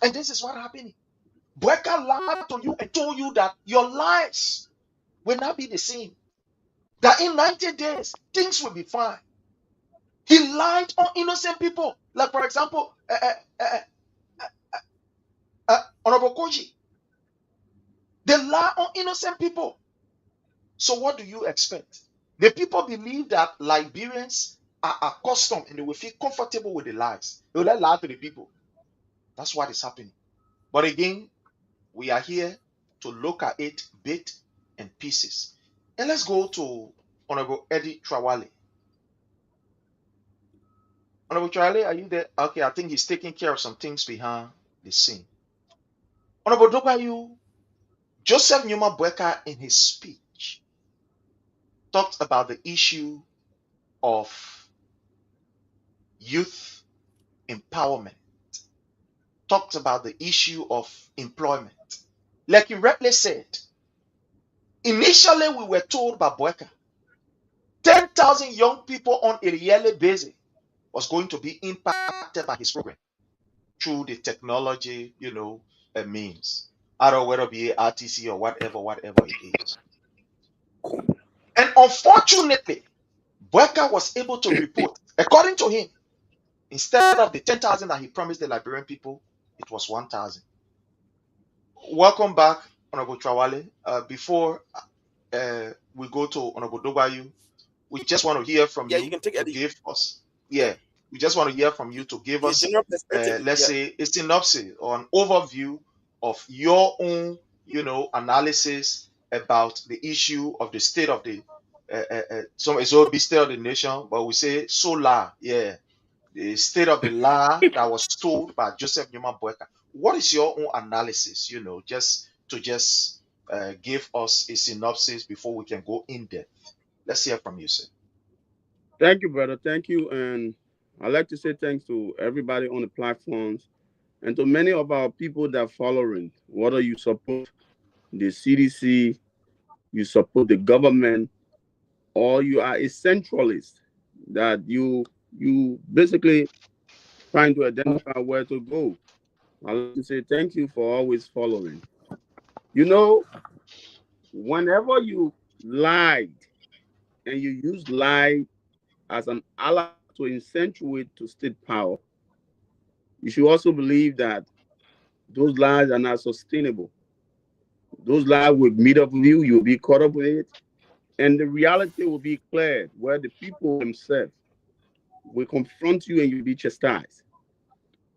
And this is what happening. Bweka lied to you and told you that your lives will not be the same. That in 90 days, things will be fine. He lied on innocent people. Like, for example, Honorable Koji. They lie on innocent people. So what do you expect? The people believe that Liberians are accustomed and they will feel comfortable with the lies. They will lie to the people. That's what is happening. But again, we are here to look at it bit and pieces. And let's go to Honorable Eddie Trawale. Honorable Trawale, are you there? Okay, I think he's taking care of some things behind the scene. Honorable Dogbayu, Joseph Numa Bweka in his speech talked about the issue of youth empowerment, talked about the issue of employment. Like he rightly said, initially we were told by Bweka, 10,000 young people on a yearly basis was going to be impacted by his program through the technology, means. I don't know whether it be RTC or whatever it is. And unfortunately, Bweka was able to report, according to him, instead of the 10,000 that he promised the Liberian people, it was 1,000. Welcome back, Honorable Trawale. Before we go to Honorable Dogbayu, we just want to hear from you. You can take to give us. We just want to hear from you to give us, let's say, a synopsis or an overview of your own, analysis about the issue of the state of the, it's all be state of the nation, but we say solar, the state of the law that was told by Joseph Numa Bweka. What is your own analysis, just to give us a synopsis before we can go in depth? Let's hear from you, sir. Thank you, brother. Thank you. And I'd like to say thanks to everybody on the platforms and to many of our people that are following. Whether you support the CDC, you support the government, or you are a centralist, that you basically trying to identify where to go. I'd like to say thank you for always following. Whenever you lied and you use lie as an ally to accentuate to state power, you should also believe that those lies are not sustainable. Those lies will meet up with you, you'll be caught up with it, and the reality will be cleared, where the people themselves will confront you and you'll be chastised.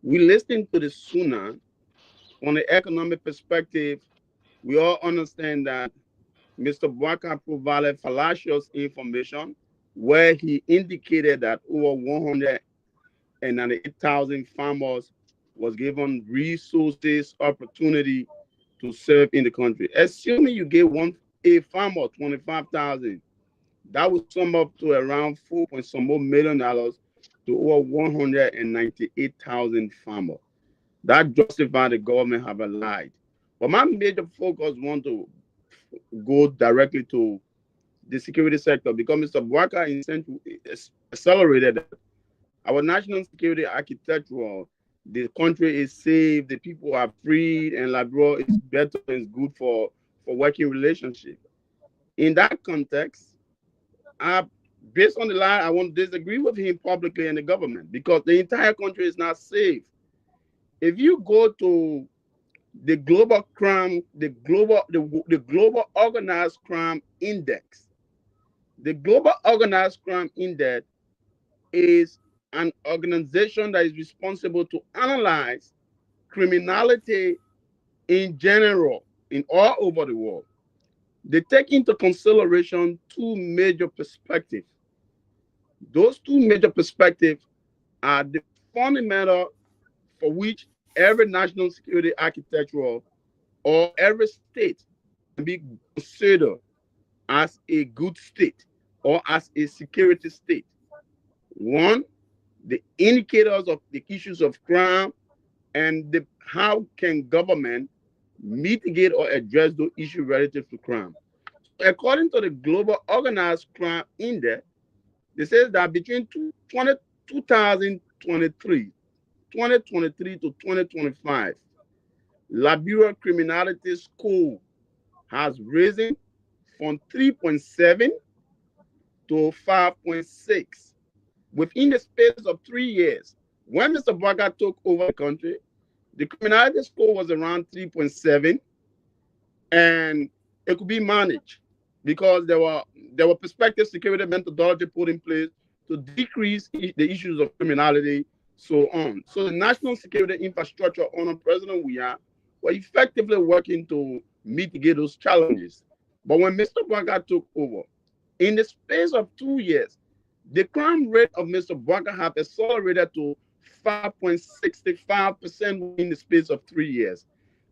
We listen to the Suna on the economic perspective. We all understand that Mr. Bweka provided fallacious information where he indicated that over 198,000 farmers was given resources, opportunity to serve in the country. Assuming you gave a farmer 25,000, That would sum up to around $4 point some more million to over 198,000 farmers. That justifies the government have lied. But my major focus want to go directly to the security sector because Mr. Bwaka accelerated that. Our national security architecture, the country is safe, the people are freed, and Liberia is better and is good for working relationship. In that context, based on the line, I want to disagree with him publicly and the government because the entire country is not safe. If you go to the global crime, the global organized crime index, the global organized crime index is an organization that is responsible to analyze criminality in general in all over the world. They take into consideration two major perspectives. Those two major perspectives are the fundamental for which every national security architecture or every state can be considered as a good state or as a security state. One, the indicators of the issues of crime and how can government mitigate or address those issues relative to crime. According to the Global Organized Crime Index, it says that between 2023 to 2025, Liberia criminality score has risen from 3.7 to 5.6 within the space of 3 years. When Mr. Bwaka took over the country, the criminality score was around 3.7, and it could be managed because there were prospective security methodology put in place to decrease the issues of criminality, so on. So the national security infrastructure under President Weah were effectively working to mitigate those challenges. But when Mr. Bwaka took over, in the space of 2 years, the crime rate of Mr. Bwaka have accelerated to 5.65% in the space of 3 years.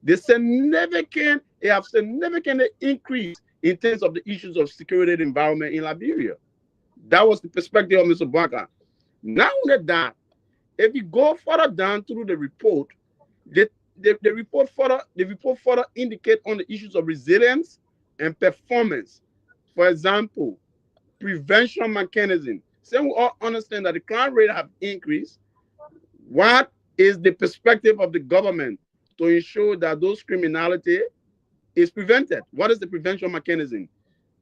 They have significantly increased in terms of the issues of security environment in Liberia. That was the perspective of Mr. Bwaka. Not only that, if you go further down through the report, the report further indicate on the issues of resilience and performance. For example, prevention mechanism. So we all understand that the crime rate have increased. What is the perspective of the government to ensure that those criminality is prevented? What is the prevention mechanism?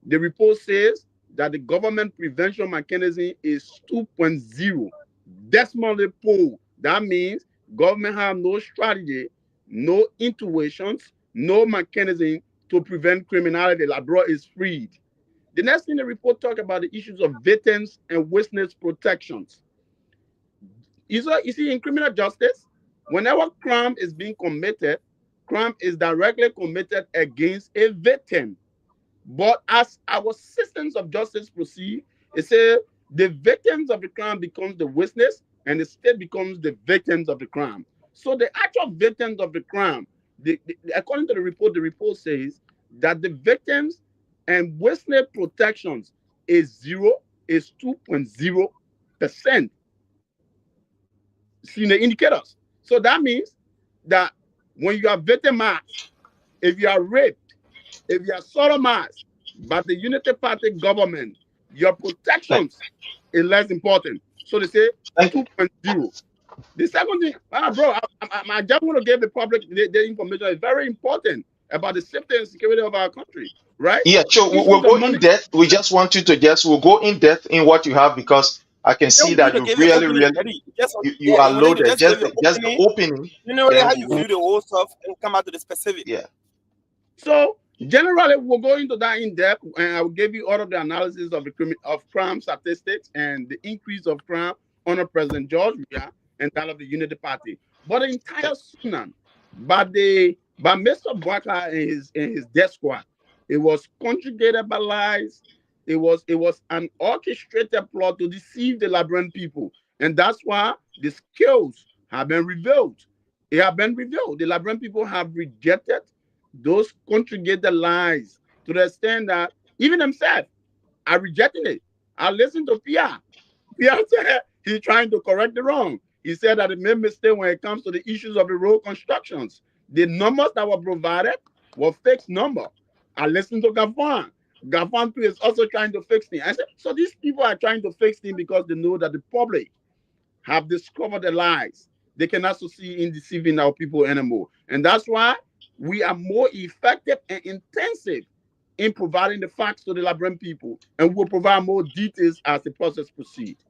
The report says that the government prevention mechanism is 2.0, decimally poor. That means government have no strategy, no intuitions, no mechanism to prevent criminality. Liberia is freed. The next thing the report talk about the issues of victims and witness protections. You see, in criminal justice, whenever crime is being committed, crime is directly committed against a victim. But as our systems of justice proceed, it says the victims of the crime becomes the witness and the state becomes the victims of the crime. So the actual victims of the crime, according to the report says that the victims and witness protections is 2.0%. See the indicators. So that means that when you are victimized, if you are raped, if you are sodomized by the Unity Party government, your protections is less important. So they say 2.0. The second thing, bro, I just want to give the public the information is very important about the safety and security of our country, right? Yeah, sure. We'll go in depth. We just want you to we'll go in depth in what you have because I can see that you really, you are loaded. Just the opening. You know how you view the whole stuff and come out to the specific. Yeah. So generally, we'll go into that in depth, and I will give you all of the analysis of crime statistics and the increase of crime under President George Weah and that of the Unity Party. But the entire tsunami by Mr. Bwaka and his death squad, it was conjugated by lies. It was an orchestrated plot to deceive the Liberian people, and that's why the skills have been revealed. It have been revealed. The Liberian people have rejected those conjugated lies to the extent that even themselves, I rejected it. I listened to Pierre. Pierre said he's trying to correct the wrong. He said that he made mistake when it comes to the issues of the road constructions. The numbers that were provided were fixed number. I listened to Gafan. Gafan too is also trying to fix things. I said, so these people are trying to fix things because they know that the public have discovered the lies. They cannot succeed in deceiving our people anymore. And that's why we are more effective and intensive in providing the facts to the Liberian people. And we'll provide more details as the process proceeds.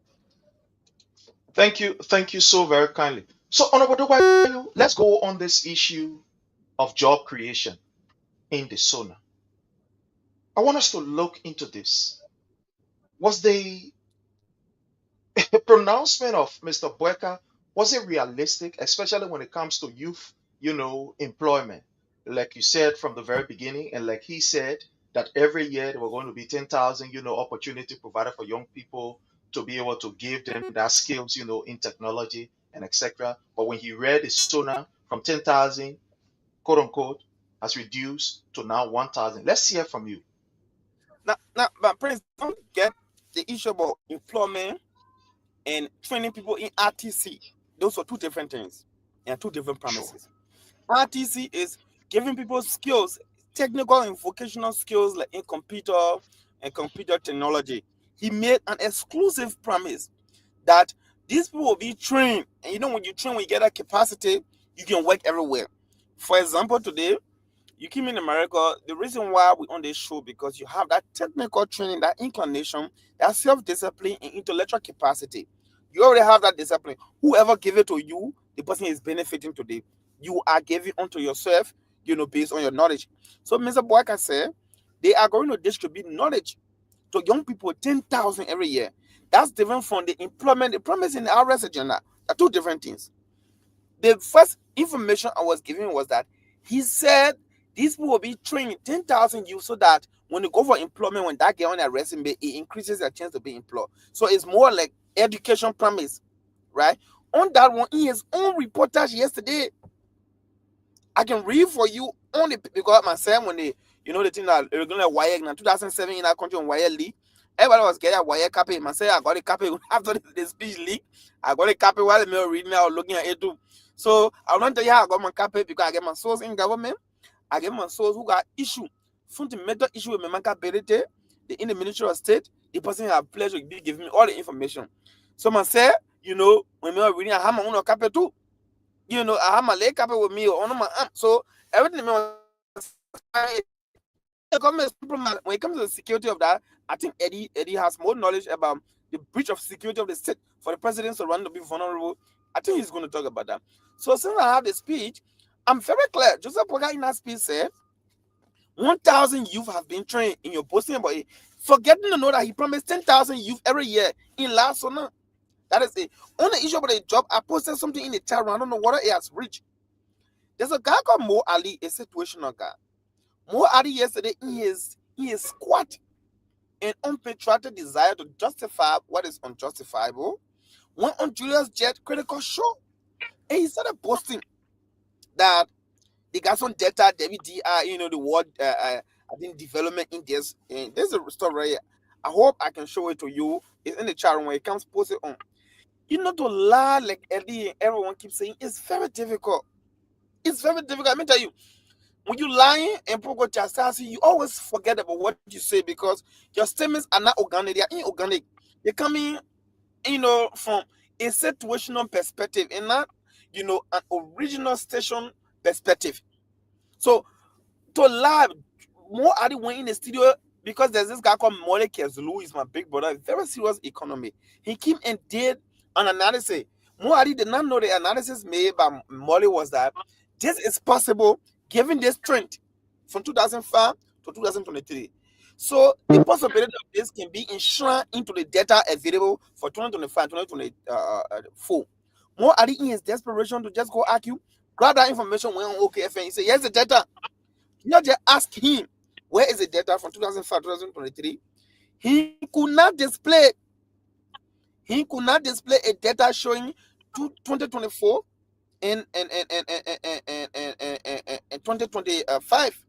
Thank you so very kindly. So, Honorable Dubai, let's go on this issue of job creation in the Sona. I want us to look into this. Was the pronouncement of Mr. Boyka, was it realistic, especially when it comes to youth, employment? Like you said from the very beginning, and like he said, that every year there were going to be 10,000, opportunity provided for young people to be able to give them that skills, in technology and etc. But when he read the Sona from 10,000, quote unquote, has reduced to now 1,000. Let's hear from you. Now, but Prince, don't get the issue about employment and training people in RTC. Those are two different things and two different Sure. promises. RTC is giving people skills, technical and vocational skills like in computer and computer technology. He made an exclusive promise that these people will be trained. And when you train, when you get that capacity, you can work everywhere. For example, today, you came in America. The reason why we on this show because you have that technical training, that inclination, that self-discipline, and intellectual capacity. You already have that discipline. Whoever gave it to you, the person is benefiting today. You are giving unto yourself, based on your knowledge. So, Mr. Boyka said they are going to distribute knowledge to young people 10,000 every year. That's different from the employment, the promise in the RS agenda. Are two different things. The first information I was giving was that he said these people will be training 10,000 youth so that when you go for employment, when that get on their resume, it increases their chance to be employed. So it's more like education promise, right? On that one, in his own reportage yesterday, I can read for you only because myself when they, the thing that regular wire in 2007 in that country on wire leak, everybody was getting a wire copy. Myself, I got a copy after the speech leak. I got a copy while the reading out looking at it too. So I want to tell you how I got my copy because I get my source in government. I get my source who got issue, fundamental issue with my capability. In the Ministry of State, the person have pleasure to give me all the information. So myself, when I reading, I have my own copy too. I have my leg copy with me on my arm. So everything when it comes to the security of that, I think Eddie has more knowledge about the breach of security of the state for the president to run to be vulnerable. I think he's going to talk about that. So since I have the speech, I'm very clear. Joseph Boyka in that speech said 1,000 youth have been trained in your posting, but forgetting to know that he promised 10,000 youth every year in last summer. That is it. On the issue about the job, I posted something in the chat room. I don't know what it has reached. There's a guy called Mo Ali, a situational guy. Mo Ali yesterday in his squat and unpatriotic desire to justify what is unjustifiable went on Julius Jet critical show and he started posting that they got some data, WDI, the word I think development in this. And there's a story right here. I hope I can show it to you. It's in the chat room when it comes posted on. To lie like Eddie and everyone keeps saying it's very difficult. It's very difficult. Let me tell you, when you lying and people go chastise you, you always forget about what you say because your statements are not organic. They are inorganic. They come in, from a situational perspective and not, an original station perspective. So to lie, Mo Ali went in the studio because there's this guy called Mole Kezulu, he's my big brother, very serious economy. He came and did an analysis. Mo Ali did not know the analysis made by Mole was that this is possible given this trend from 2005 to 2023. So the possibility of this can be enshrined into the data available for 2025, 2024. Mo Ali in his desperation to just go argue, grab that information, went on OKFN, he said, here's the data. You just ask him, where is the data from 2005, 2023? He could not display a data showing 2024 and 2025.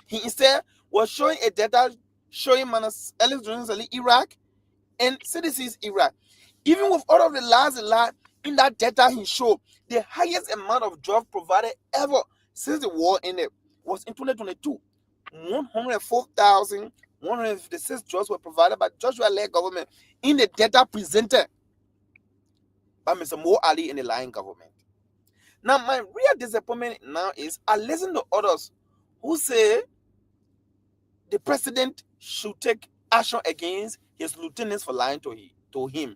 He instead was showing a data showing Manus Ellis Jones Iraq and citizens Iraq. Even with all of the lies in that data he showed, the highest amount of drugs provided ever since the war ended was in 2022. 104,156 drugs were provided by Joshua-led government in the data presented by Mr. Mo Ali in the lying government. Now, my real disappointment now is I listen to others who say the president should take action against his lieutenants for lying to him.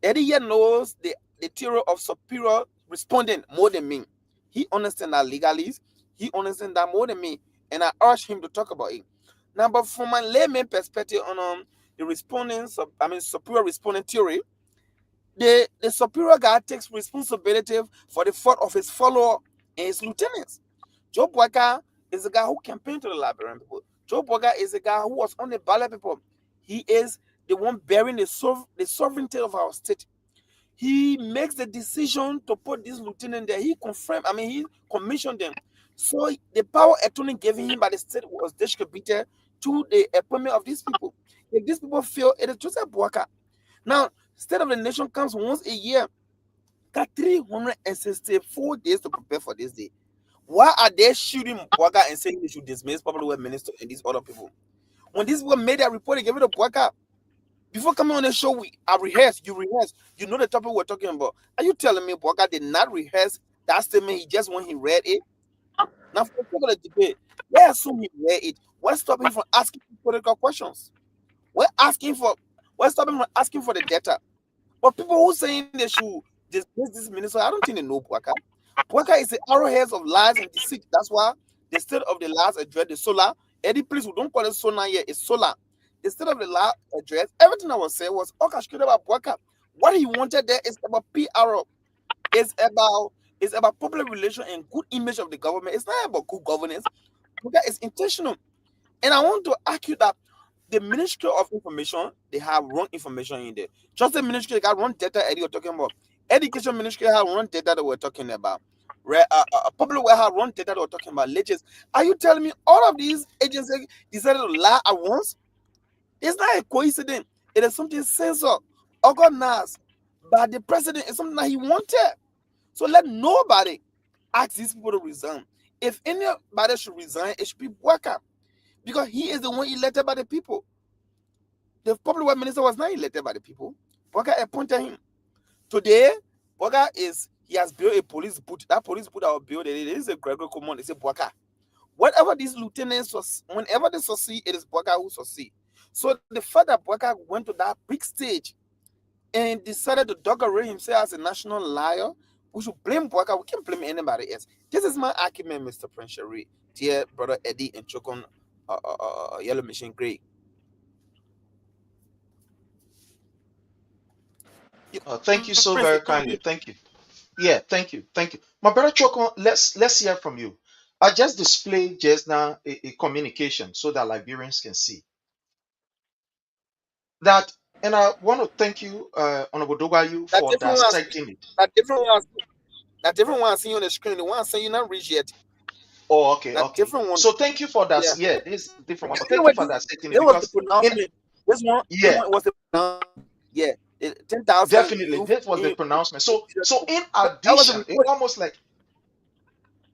Eddie here knows the theory of superior respondent more than me. He understands that legalese. He understands that more than me. And I urge him to talk about it. Now, but from my layman perspective on the superior respondent theory, the superior guy takes responsibility for the fault of his follower and his lieutenants. Joe Boyka is the guy who campaigned to the Liberian people. Joe Boyka is the guy who was on the ballot people. He is the one bearing the sovereignty of our state. He makes the decision to put this lieutenant there. He commissioned them. So the power attorney given him by the state was distributed to the appointment of these people. If these people feel it is Joseph Boyka. Now, State of the Nation comes once a year. Got 364 days to prepare for this day. Why are they shooting Boyka and saying they should dismiss public work minister and these other people? When these people made that report, they gave it to Boyka. Before coming on the show, I rehearsed. You rehearsed. You know the topic we're talking about. Are you telling me Boyka did not rehearse that statement? He just when he read it. Now, for the debate, let's assume he read it. What's stopping him from asking political questions? We're stopping him from asking for the data. But people who saying they should dismiss this minister, I don't think they know Boyka. Boyka is the arrowheads of lies and deceit. That's why the state of the lies address the solar. Eddie, please, we don't call it solar here. It's solar. The state of the lies address, everything I was saying was orchestrated by Boyka. What he wanted there is about PR. It's about public relations and good image of the government. It's not about good governance. Boyka is intentional. And I want to argue that the Ministry of Information, they have wrong information in there. Just the ministry, they got wrong data Eddie you're talking about. Education Ministry have wrong data that we're talking about. Public will have wrong data that we're talking about. Ledgers. Are you telling me all of these agencies decided to lie at once? It's not a coincidence. It is something censored, organized by the president. It's something that he wanted. So let nobody ask these people to resign. If anybody should resign, it should be Boyka. Because he is the one elected by the people. The public work minister was not elected by the people. Boyka appointed him. Today, Boyka he has built a police boot. That police boot I will build, it is a Gregory command. It's a Boyka. Whatever these lieutenants, whenever they succeed, it is Boyka who succeed. So the fact that Boyka went to that big stage and decided to decorate himself as a national liar, we should blame Boyka. We can't blame anybody else. This is my argument, Mr. Prince Sherry, dear brother Eddie and Chokon Yellow Machine Grey. Thank you so very kindly. Thank you. Yeah, thank you. My brother Chokon, let's hear from you. I just displayed just now a communication so that Liberians can see that, and I want to thank you, Honorable Dogayu, for dissecting it. That different one I see on the screen, the one I say you not reach yet. Oh, okay. Different one. So thank you for that. Yeah, this is different one. But thank you for dissecting it because this one was the 10,000. Definitely, this was the pronouncement. So in addition, it almost like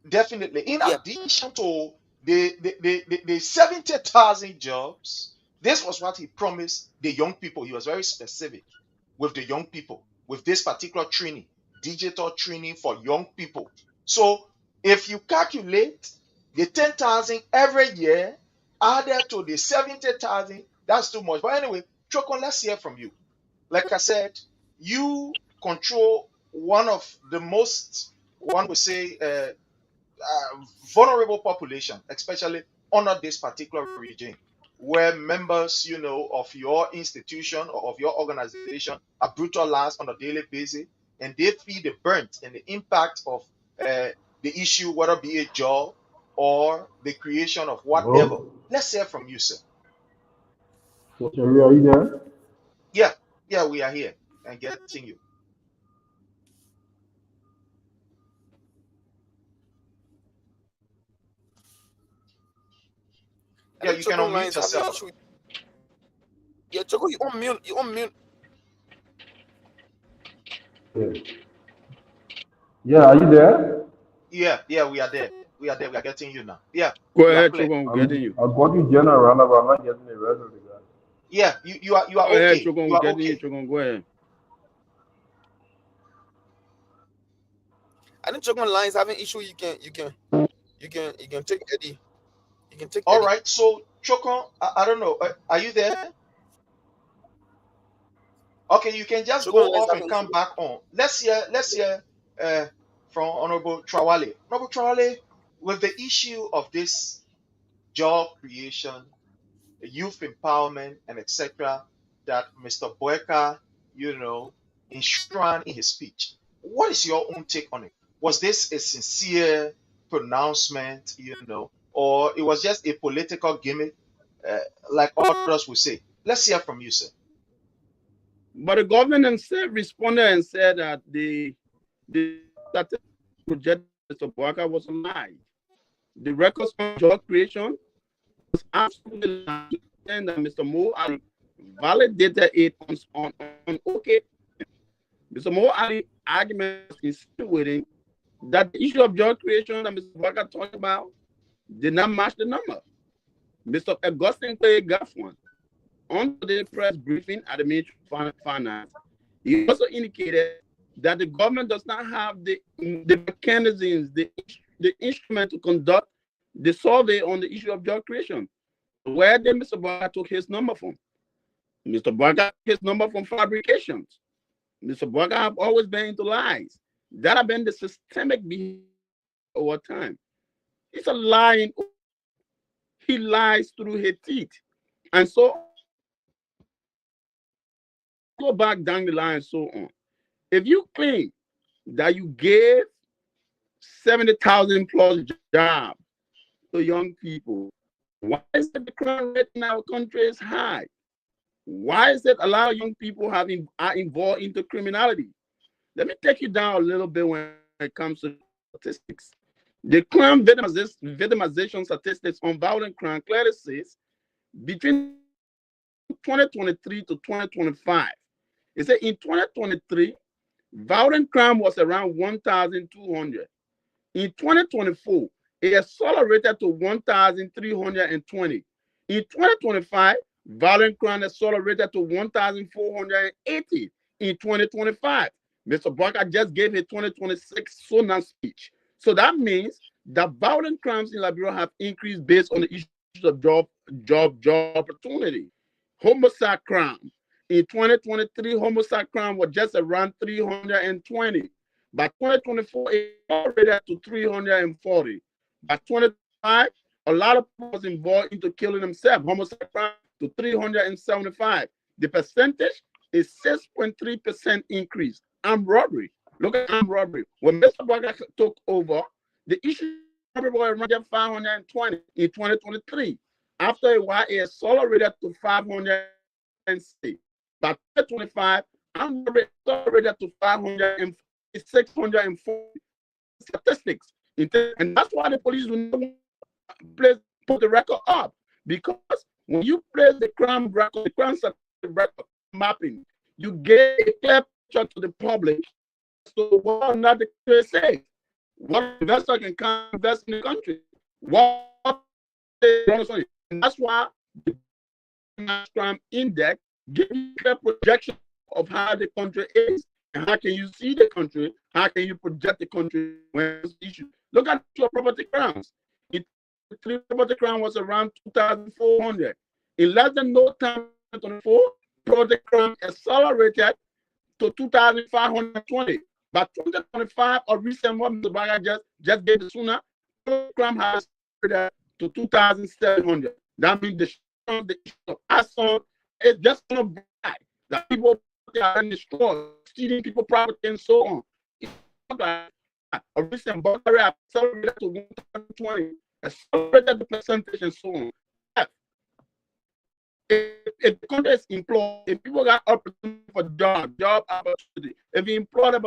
definitely in addition to the 70,000 jobs, this was what he promised the young people. He was very specific with the young people with this particular training, digital training for young people. So if you calculate the 10,000 every year added to the 70,000, that's too much. But anyway, Chokon, let's hear from you. Like I said, you control one of the most, one would say, vulnerable population, especially under this particular regime, where members, of your institution or of your organization are brutalized on a daily basis, and they feel the burnt and the impact of the issue, whether it be a job or the creation of whatever. Let's hear from you, sir. So, Sherry, are you there? Yeah, we are here and getting you. Yeah, you can unmute yourself. Yeah, Choco, you on mute. You on mute. Yeah. Yeah, are you there? Yeah, yeah, we are there. We are there. We are getting you now. Yeah, Go you are ahead, clear. Chogon, I'm getting you. I got you general, but I'm not getting the rest of the guy. Yeah, you are Go ahead, okay. Chogon, You I'm are getting you, okay. Chogon. Go ahead. I think Choco line is having issue. You can take Eddie. You can take All Eddie. right. So Choko, I don't know. Are you there? Okay, you can just Choco go line is off and having come issue. back on. Let's hear uh, from Honorable Trawale. Honorable Trawale, with the issue of this job creation, youth empowerment, and etc., that Mr. Boyka, enshrined in his speech. What is your own take on it? Was this a sincere pronouncement, or it was just a political gimmick, uh, like others would say? Let's hear from you, sir. But the government themselves responded and said that the project Mr. Boaka was a lie. The records on job creation was absolutely lying, and that Mr. Mo Ali validated it on OK. Mr. Mo Ali argument was insinuating that the issue of job creation that Mr. Boaka talked about did not match the number. Mr. Augustine Clay Gaffwan, on today's press briefing at the Ministry of Finance, he also indicated that the government does not have the mechanisms, the instrument to conduct the survey on the issue of job creation. Where did Mr. Boaka took his number from? Mr. Boaka took his number from fabrications. Mr. Boaka have always been into lies. That have been the systemic behavior over time. He's a lying. He lies through his teeth. And so go back down the line and so on. If you claim that you gave 70,000 plus jobs to young people, why is it the crime rate in our country is high? Why is it a lot of young people are involved into criminality? Let me take you down a little bit when it comes to statistics. The crime victimization statistics on violent crime clearly says between 2023 to 2025, it said in 2023, violent crime was around 1,200. In 2024, it accelerated to 1,320. In 2025, violent crime accelerated to 1,480 in 2025. Mr. Barker just gave a 2026 SONA speech. So that means that violent crimes in Liberia have increased based on the issues of job opportunity. Homicide crime. In 2023, homicide crime was just around 320. By 2024, it already to 340. By 2025, a lot of people was involved into killing themselves. Homicide crime to 375. The percentage is 6.3% increase. Armed robbery. Look at armed robbery. When Mr. Barker took over, the issue of robbery was around 520 in 2023. After a while, it accelerated to 560. By 2025, armed robbery accelerated to 540. 640 statistics. And that's why the police will not put the record up. Because when you place the crime record, the crime record mapping, you get a clear picture to the public. So what or not the country says. What investor can come invest in the country? What and that's why the crime index gives you a projection of how the country is. And how can you see the country? How can you project the country when it's issue? Look at your property crimes. Property crime was around 2,400. In less than no time, 2024, property crime accelerated to 2,520. By 2025, a recent one, Mr. Baga just gave the sooner, crime has accelerated to 2,700. That means the issue of assault is just going to die. That people are in the store, stealing people property and so on. A recent burglary accelerated to 120, accelerated the percentage and so on. If the country is employed, if people got opportunity for job opportunity, if you employ them,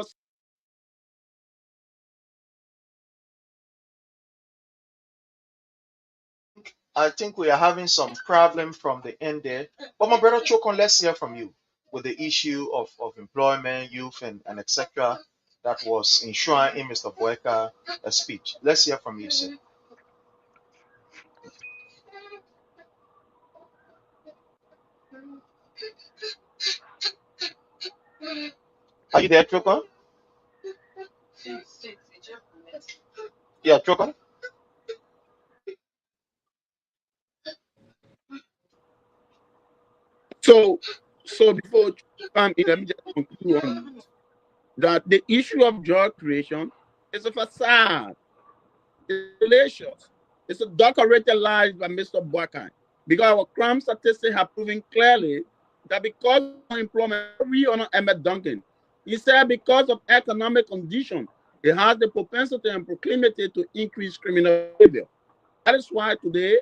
I think we are having some problem from the end there. But my brother Chokon, let's hear from you with the issue of employment, youth, and etc. that was enshrined in Mr. Boyka's speech. Let's hear from you, sir. Are you there, Chokon? Yeah, Chokon. So before let me just conclude on this, that the issue of job creation is a facade. It's fallacious. It's a decorated lie by Mr. Boyka. Because our crime statistics have proven clearly that because of unemployment, we honor Emmett Duncan. He said because of economic condition, it has the propensity and proclivity to increase criminal behavior. That is why today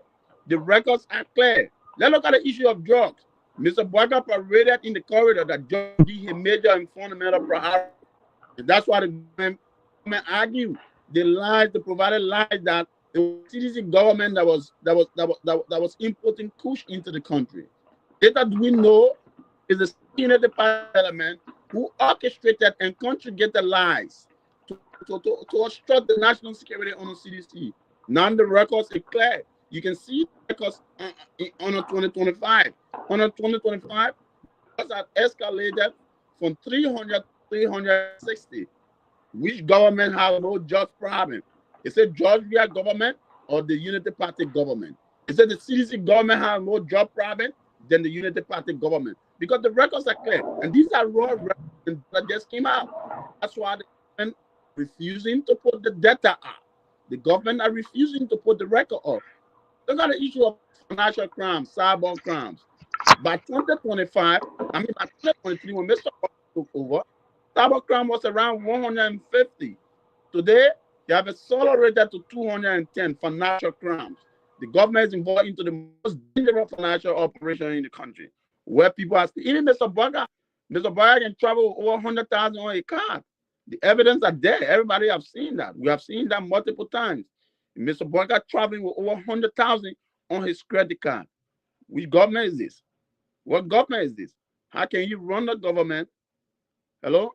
the records are clear. Let's look at the issue of drugs. Mr. Boyka paraded in the corridor that drugs be a major and fundamental priority. And that's why the government argue the lies, the provided lies that the CDC government that was importing kush into the country. Data do we know is the United Parliament who orchestrated and conjugated lies to obstruct the national security on the CDC. None the records are clear. You can see records on 2025. On 2025, records have escalated from 300 to 360. Which government has no jobs problem? Is it Georgia government or the Unity Party government? Is it the CDC government has no job problem than the Unity Party government? Because the records are clear, and these are raw records that just came out. That's why the government refusing to put the data up. The government are refusing to put the record up. Look at the issue of financial crimes, cyber crimes. By 2025, I mean by 2023, when Mr. took over, cybercrime was around 150. Today, you have accelerated to 210 financial crimes. The government is involved into the most dangerous financial operation in the country, where people are even Mr. Boyka can travel over 100,000 on a card. The evidence are there. Everybody have seen that. We have seen that multiple times. Mr. Boyka traveling with over 100,000 on his credit card. Which government is this? What government is this? How can you run the government? Hello?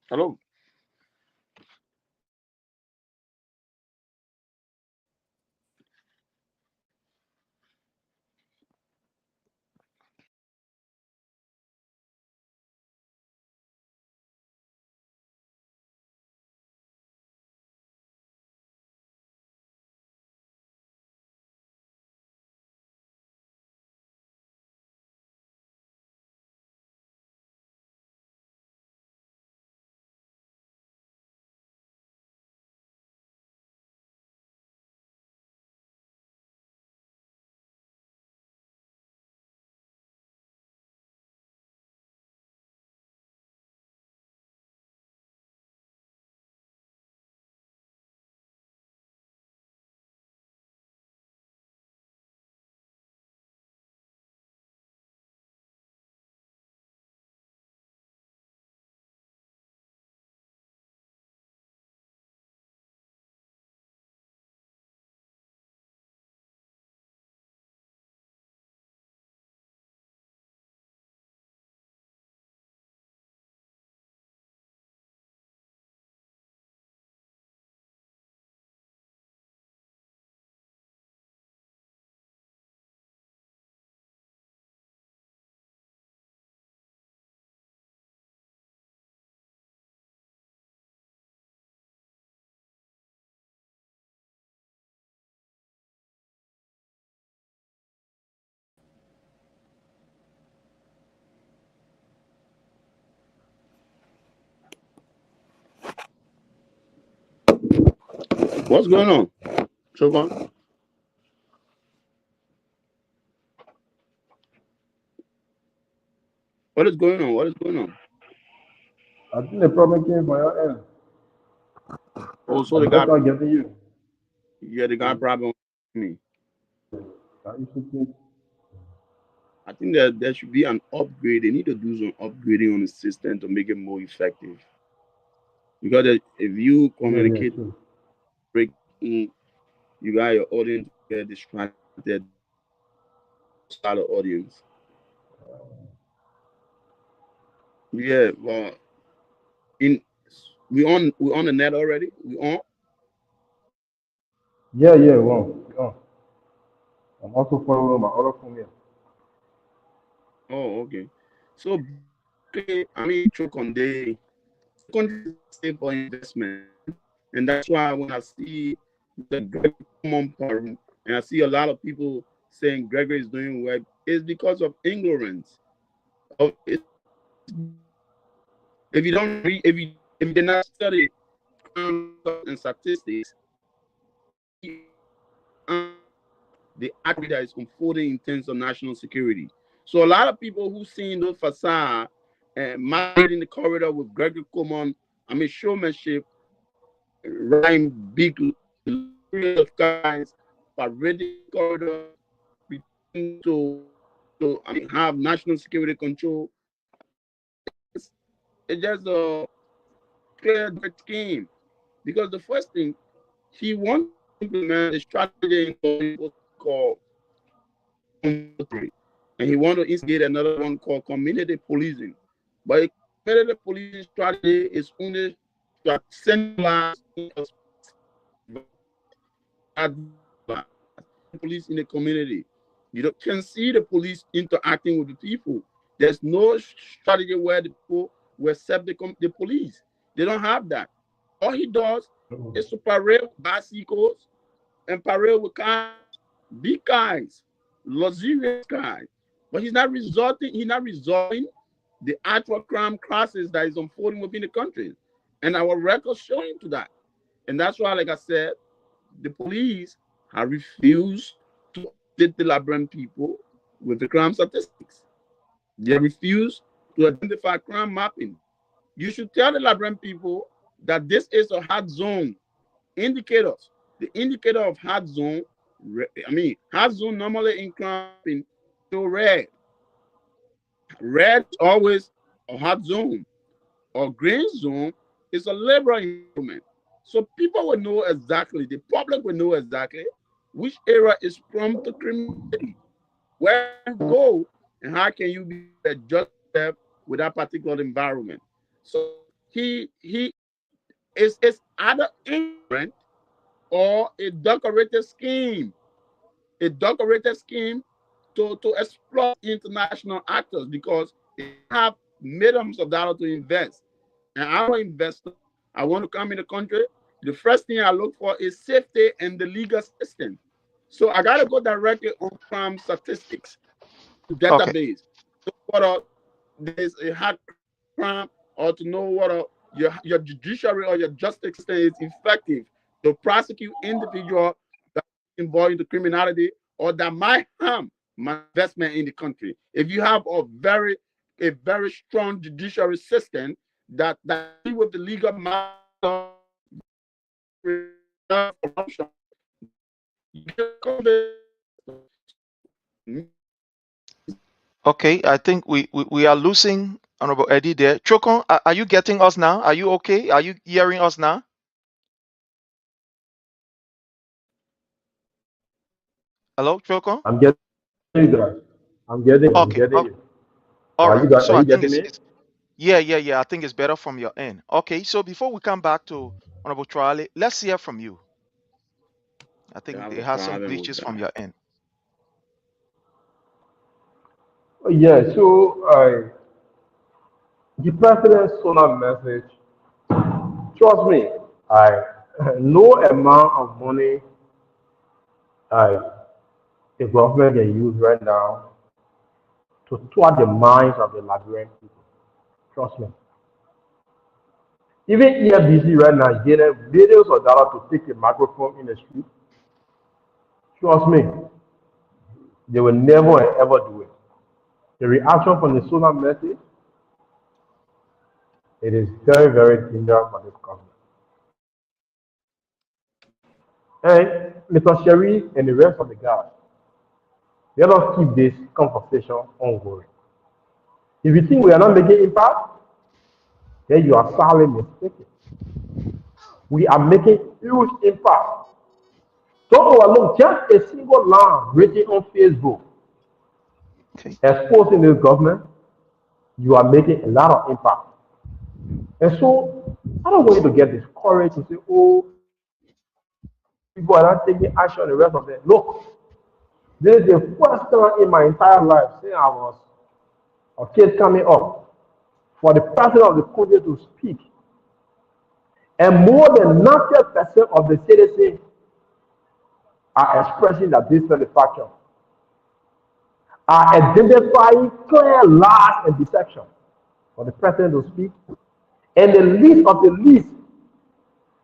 Hello? What's going on? Chogon? What is going on? What is going on? I think the problem came from your end. Oh, so The the guy, network getting you. yeah, the guy problem with me. Can you speak, please? I think that there should be an upgrade. They need to do some upgrading on the system to make it more effective. Because if you Yeah, communicate, true. break in, you got your audience get distracted. Start the audience. Yeah, well, in we on the net already. We on. Yeah, well. I'm also following my other phone here. Oh, okay. So, okay, I mean, choke on day, save for investment, and that's why when I see the Gregory common forum, and I see a lot of people saying Gregory is doing well, it's because of ignorance. If you don't read, if you did not study and statistics, the act that is unfolding in terms of national security. So a lot of people who seen those facade and married in the corridor with Gregory Coleman, I mean showmanship, rhyme big of guys, parading corridor, pretending to I mean have national security control. It's just a clear scheme because the first thing he wants to implement a strategy called and he want to instigate another one called community policing. But community policing strategy is only to centralize police in the community. You can see the police interacting with the people. There's no strategy where the people will accept the police. They don't have that. All he does is to parade bicycles and parade with cars, big guys, luxurious guys. But he's not resolving the actual crime crisis that is unfolding within the country. And our records showing to that. And that's why, like I said, the police have refused to update the Liberian people with the crime statistics. They refuse to identify crime mapping. You should tell the Liberian people that this is a hot zone indicators. The indicator of hot zone, hot zone normally in crime to red. Red is always a hot zone, or green zone is a liberal environment. So people will know exactly, the public will know exactly which area is prone to criminality, where you go, and how can you be adjusted with that particular environment. So he is either ignorant or a decorated scheme to exploit international actors because they have millions of dollars to invest. And I'm an investor. I want to come in the country. The first thing I look for is safety and the legal system. So I gotta go directly on crime statistics Okay. database. So what there's a hard crime or to know what your judiciary or your justice system is effective to prosecute individual that involved in the criminality or that might harm my investment in the country. If you have a very strong judiciary system that with the legal matter corruption, Okay, I think we are losing Honorable Eddie there. Chokon, are you getting us now? Are you okay? Are you hearing us now? Hello, Chokon? I'm getting you guys. I'm Okay, getting you. all Are you right. guys? So Are I you think getting me? yeah. I think it's better from your end. Okay, so before we come back to Honorable Charlie, let's hear from you. I they think have they a have some problem with glitches from that. your end. Yeah. So, the president's solar message. Trust me, I no amount of money I the government can use right now to thwart the minds of the Liberian people. Trust me. Even EFBC right now is getting billions of dollars to take a microphone in the street. Trust me, they will never and ever do it. The reaction from the solar message, it is very, very dangerous for this government. And Mr. Sherry and the rest of the guys, Let us keep this conversation ongoing. If you think we are not making impact, then you are sadly mistaken. We are making huge impact. Don't overlook just a single line written on Facebook Okay. exposing this government. You are making a lot of impact. And so I don't want you to get discouraged and say, oh, people are not taking action and the rest of them. Look, this is the first time in my entire life since I was a kid coming up for the president of the country to speak. And more than 90% of the citizens are expressing their dissatisfaction, are identifying clear lies and deception for the president to speak. And the least of the least,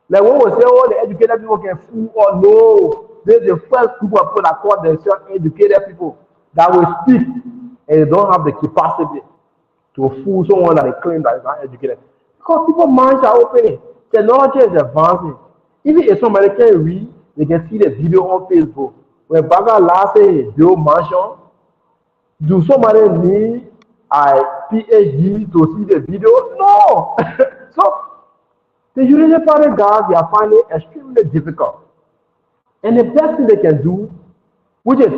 like when we say, oh, the educated people can fool or no, there's the first group of people that call themselves educated people that will speak and they don't have the capacity to fool someone that they claim that is not educated. Because people's minds are opening. Technology is advancing. Even if somebody can read, they can see the video on Facebook. When Baga last say build mansion, do somebody need a PhD to see the video? No. So the Unity Party guys, they are finding it extremely difficult. And the best thing they can do, which is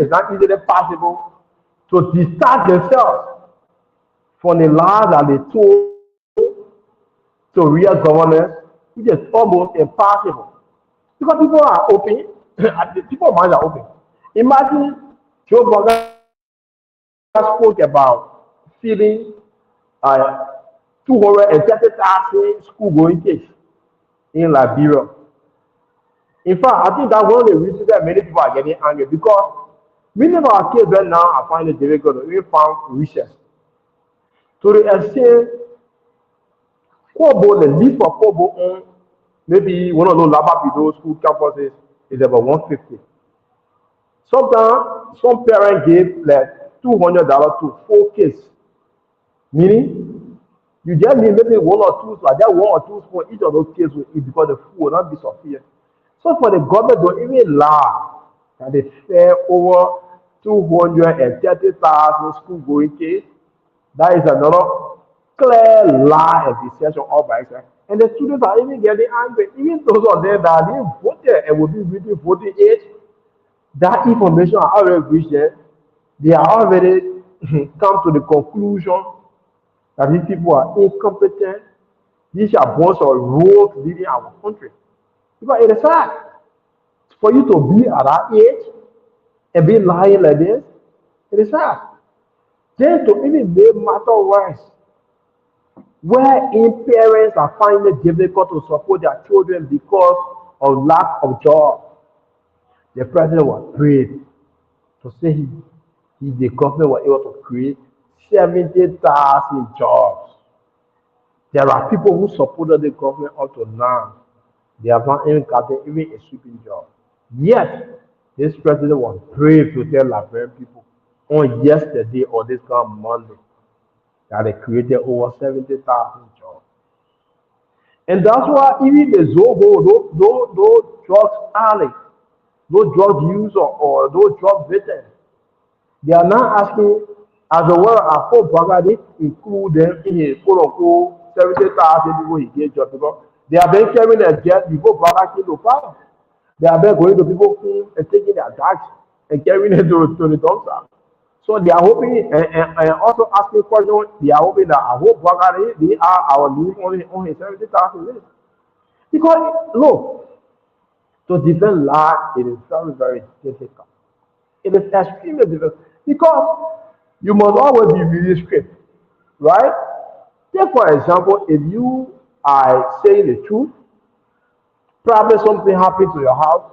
not easily possible, to distract themselves from the lies that they told to real governors, which is almost impossible. Because people are open, people's minds are open. Imagine Joe Biden spoke about feeding 230,000 school-going kids in Liberia. In fact, I think that's one of the reasons that many people are getting angry, because many of our kids right now are finding it difficult to even find research. To the extent, Kobo, the least for Kobo on maybe one of those Labapido school campuses is about 150. Sometimes some parents give like $200 to 4 kids. Meaning, you just need maybe 1 or 2, so just 1 or 2 for each of those kids will eat because the food will not be sufficient. So for the government to even lie that they fed over 230,000 school-going kids, that is another clear lie and deception all by itself. And the students are even getting angry. Even those of them that didn't vote and will be reaching voting age, that information are already reached them. They are already come to the conclusion that these people are incompetent. These are bunch of rogues leading our country. Because it is sad for you to be at that age and be lying like this. It is sad. Then to even make matter worse, wherein parents are finding it difficult to support their children because of lack of jobs, the president was brave to say the government was able to create 70,000 jobs. There are people who supported the government up to now. They have not even gotten even a sweeping job. Yet, this president was brave to tell Liberian people on yesterday or this coming Monday that they created over 70,000 jobs. And that's why even the Zobo, those drugs addicts, those drug users or those drug victims, they are now asking, as a well as for Baghdad, include them in a quote unquote 70,000 people he gave jobs because they have been carrying their jet before Baghdad came to power. They have been going to people's homes and taking their drugs and carrying them to the dumpster. So they are hoping and also asking questions. They are hoping that I hope Baghdad they are our leave on his 70,000 list. Because look, to defend lie, it is very, very difficult. It is extremely difficult because you must always be really strict, right? Take for example, if you are saying the truth, probably something happened to your house,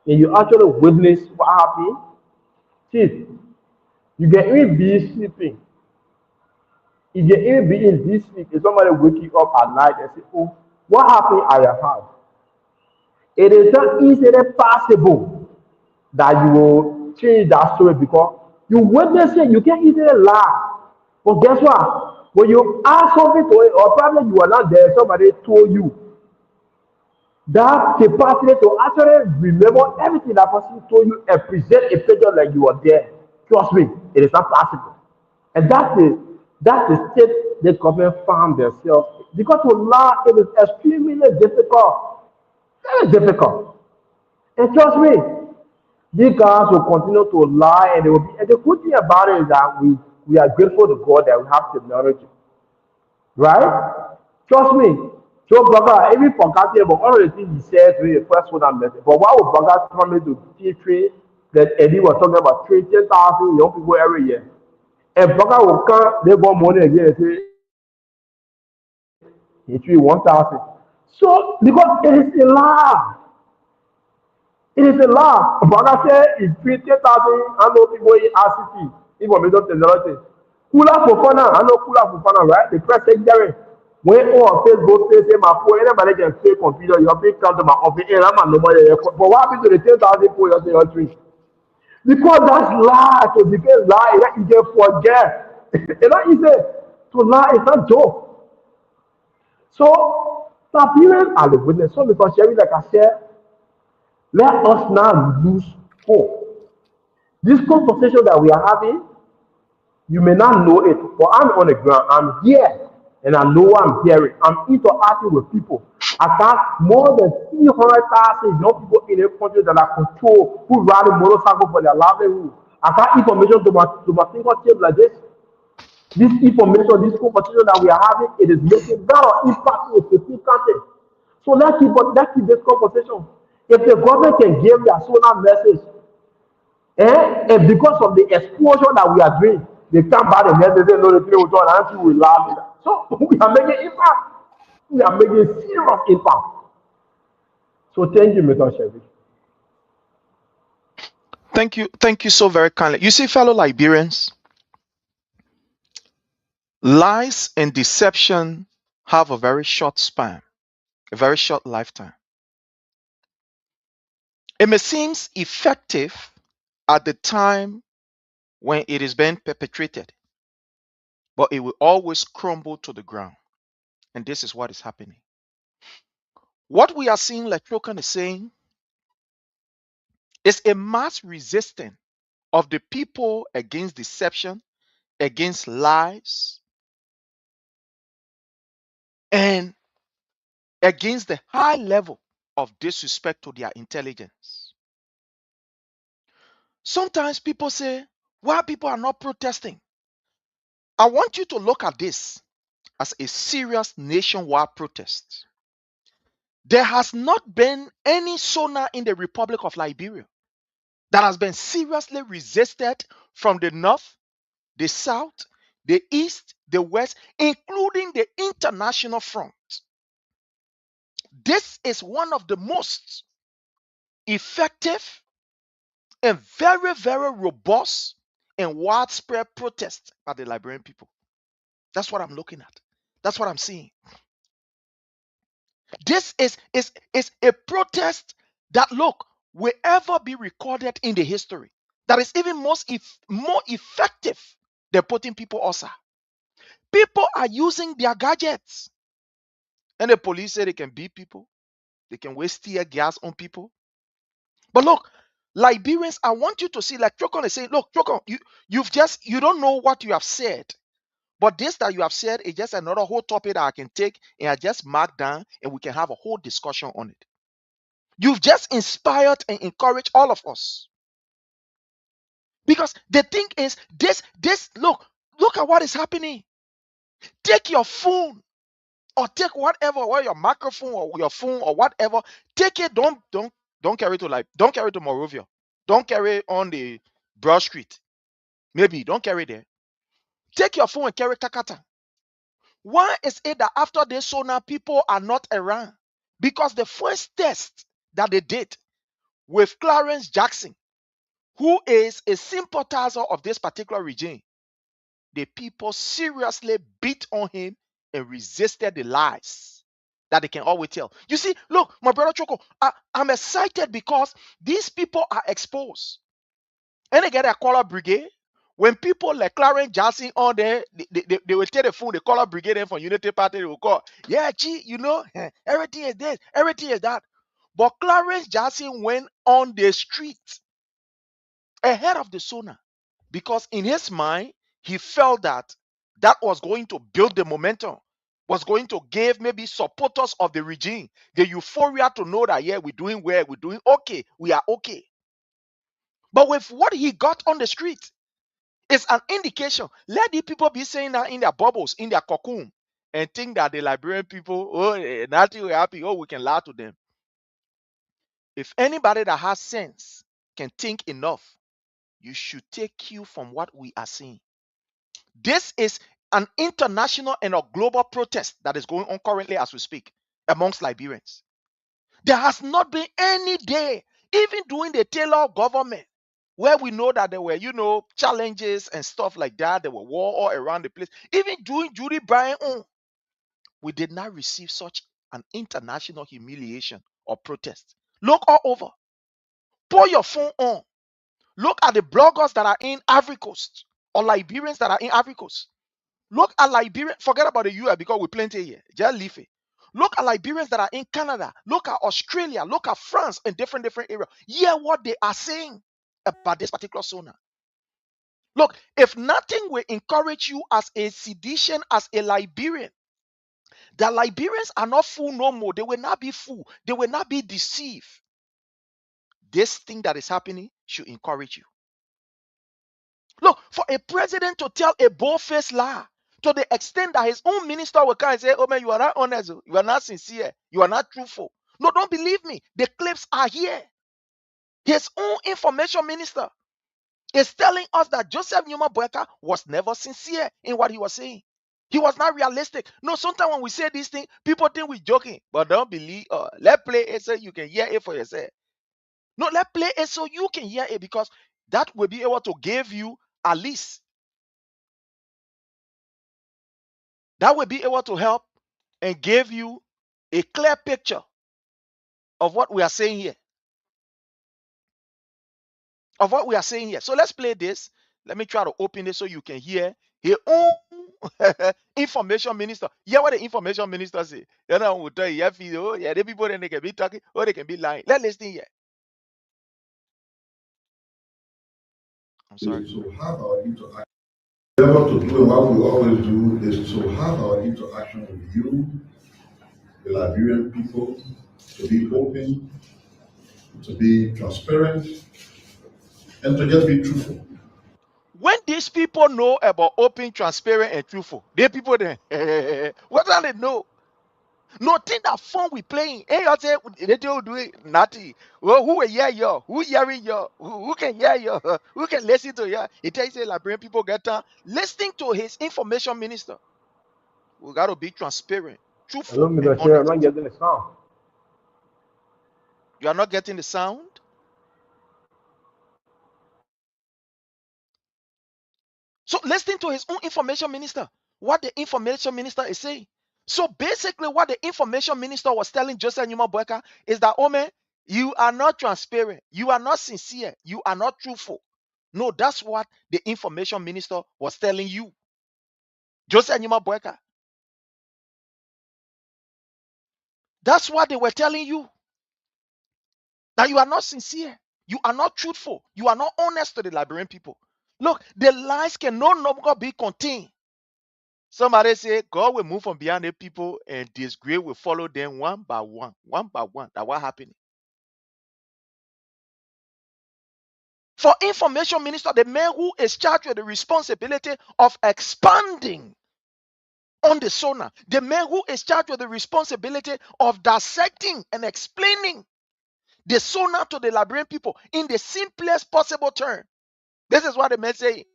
and you actually witness what happened. See, you can even be sleeping. You can even be in this sleep. If somebody wake you up at night and say, "Oh, what happened at your house?" It is not easily possible that you will change that story because you witness it. You can't easily lie. But guess what? When you ask something to it, or probably you are not there, somebody told you. That capacity to actually remember everything that person told you and present a picture like you were there. Trust me, it is not possible. And that's the state the government found themselves. Because to lie, it is extremely difficult. Very difficult. And trust me, these guys will continue to lie, and they will be. And the good thing about it is that we are grateful to God that we have technology, right? Trust me. So, brother, even forgot about all of the things he said during the first one I met. But why would brother come to teach me that Eddie was talking about 10,000 young people every year? And brother will come, they want money again and say, he treat 1,000. So, because it is a lie. It is a lie. Brother said it's 20,000. I know people in RCT, information technology. Kula Fofana, I know Kula Fofana, right? The press secretary. When on Facebook say, my phone, anybody can say computer, your big come to my office, and I'm no more. But what happened to the 10,000 for your tree? Because that's lie. To become lie, that you can forget. It's not easy. To lie is not joke. So, the parents are the witness. So, because Sherry, like I said, let us not lose hope. This conversation that we are having, you may not know it, but I'm on the ground. I'm here, and I know what I'm hearing. I'm interacting with people. I got more than 300,000 young people in the country that are controlled who ride a motorcycle for their livelihood. I got information to my fingertip like this. This information, this conversation that we are having, it is making a lot of impact in a specific country. So let's keep this conversation. If the government can give their solar message, and because of the exposure that we are doing, they come back and then they say, no, the thing will turn until we laugh. So we are making impact. We are making serious impact. So thank you, Mr. Chevy. Thank you so very kindly. You see, fellow Liberians, lies and deception have a very short span, a very short lifetime. It may seem effective at the time when it is being perpetrated, but it will always crumble to the ground. And this is what is happening. What we are seeing, like Trokan is saying, is a mass resistance of the people against deception, against lies, and against the high level of disrespect to their intelligence. Sometimes people say, why people are not protesting? I want you to look at this as a serious nationwide protest. There has not been any SONA in the Republic of Liberia that has been seriously resisted from the north, the south, the east, the west, including the international front. This is one of the most effective and very, very robust and widespread protests by the Liberian people. That's what I'm looking at. That's what I'm seeing. This is a protest that, look, will ever be recorded in the history. That is even more effective than putting people outside. People are using their gadgets. And the police say they can beat people. They can waste tear gas on people. But look, Liberians, I want you to see, like Trokon is saying, look, Trokon, you don't know what you have said. But this that you have said is just another whole topic that I can take and I just mark down and we can have a whole discussion on it. You've just inspired and encouraged all of us. Because the thing is, look at what is happening. Take your phone or take whatever, or your microphone or your phone or whatever. Take it. Don't carry to don't carry to Morovia. Don't carry on the Broad Street. Maybe don't carry there. Take your phone and carry Takata. Why is it that after this SONA people are not around? Because the first test that they did with Clarence Jackson, who is a sympathizer of this particular regime, the people seriously beat on him and resisted the lies that they can always tell. You see, look, my brother Choco, I'm excited because these people are exposed. And they get a color brigade. When people like Clarence Jackson on there, they will take the phone, the color brigade in from Unity Party, they will call, yeah, gee, everything is this, everything is that. But Clarence Jackson went on the street ahead of the Sona because in his mind, he felt that that was going to build the momentum, was going to give maybe supporters of the regime the euphoria to know that, yeah, we're doing well, we're doing okay, we are okay. But with what he got on the street, it's an indication. Let the people be saying that in their bubbles, in their cocoon, and think that the Liberian people, oh, nothing will happen, oh, we can lie to them. If anybody that has sense can think enough, you should take cue from what we are seeing. This is an international and a global protest that is going on currently as we speak amongst Liberians. There has not been any day, even during the Taylor government, where we know that there were, challenges and stuff like that. There were war all around the place. Even during Judy Bryan, we did not receive such an international humiliation or protest. Look all over. Pull your phone on. Look at the bloggers that are in Ivory Coast or Liberians that are in Ivory Coast. Look at Liberia. Forget about the US because we plenty here. Just leave it. Look at Liberians that are in Canada. Look at Australia. Look at France and different areas. Hear what they are saying about this particular Sona. Look, if nothing will encourage you as a sedition, as a Liberian, the Liberians are not fool no more. They will not be fooled. They will not be deceived. This thing that is happening should encourage you. Look, for a president to tell a bold-faced lie to the extent that his own minister will come and say, oh man, you are not honest, you are not sincere, you are not truthful. No, don't believe me. The clips are here. His own information minister is telling us that Joseph Newman Boyka was never sincere in what he was saying. He was not realistic. No, sometimes when we say these things, people think we're joking, but don't believe. Let's play it so you can hear it for yourself. No, let's play it so you can hear it, because that will be able to give you at least. That will be able to help and give you a clear picture of what we are saying here. So let's play this. Let me try to open it so you can hear his own information minister. Hear what the information minister say. You know, we'll tell you, the people then they can be talking or they can be lying. Let's listen here. I'm sorry. So have our interaction. What to do and what we always do is to have our interaction with you, the Liberian people, to be open, to be transparent, and to just be truthful. When these people know about open, transparent, and truthful, they people then, what do they know? Nothing that fun we playing. Hey, you say they don't do it. Nothing. Well, who will hear you? Who hearing you? Who can hear you? Who can listen to you? He tells you Liberian people get down listening to his information minister. We got to be transparent, Hello, truthful, and Mr. Chair, I'm honest. not getting the sound. You are not getting the sound? So listening to his own information minister, what the information minister is saying. So basically what the information minister was telling Joseph Newman Boyka is that, oh man, you are not transparent, you are not sincere, you are not truthful. No, that's what the information minister was telling you, Joseph Newman Boyka. That's what they were telling you, that you are not sincere, you are not truthful, you are not honest to the Liberian people. Look, the lies can no longer be contained. Somebody say God will move from behind the people and disgrace will follow them one by one. That's what happened. For information minister, the man who is charged with the responsibility of expanding on the Sona, the man who is charged with the responsibility of dissecting and explaining the Sona to the Liberian people in the simplest possible term. This is what the man say.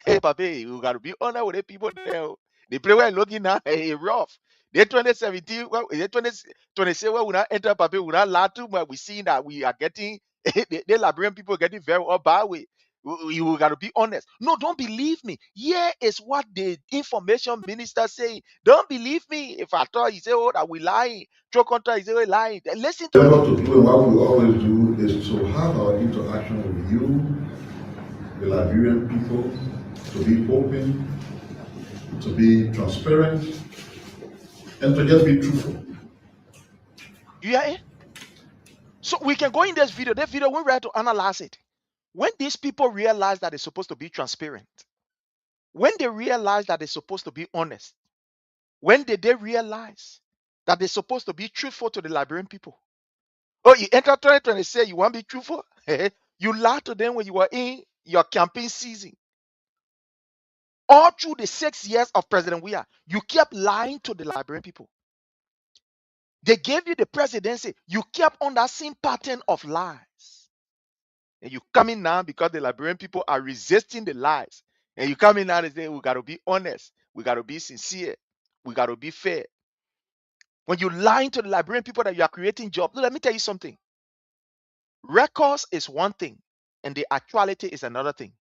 Hey, Papi, you got to be honest with the people there. The play we're looking at is rough. The 2017, the 2027, we not enter Papi, we not lie too much. We see that we are getting, the Liberian people getting very up bad way. You got to be honest. No, don't believe me. Here is what the information minister saying. Don't believe me. If I thought you say, oh, that we lying. Throw contra, you say, we're lying. Then listen to What to do and what we always do is to have our interaction with you, the Liberian people, to be open, to be transparent, and to just be truthful. You hear it? So we can go in this video. That video, we ready to analyze it. When these people realize that they're supposed to be transparent, when they realize that they're supposed to be honest, when did they realize that they're supposed to be truthful to the Liberian people? Oh, you enter 2020 say you want to be truthful? You lied to them when you were in your campaign season. All through the 6 years of President Weah, you kept lying to the Liberian people. They gave you the presidency. You kept on that same pattern of lies. And you come in now because the Liberian people are resisting the lies. And you come in now and say, we got to be honest. We got to be sincere. We got to be fair. When you lying to the Liberian people that you are creating jobs, let me tell you something. Records is one thing, and the actuality is another thing.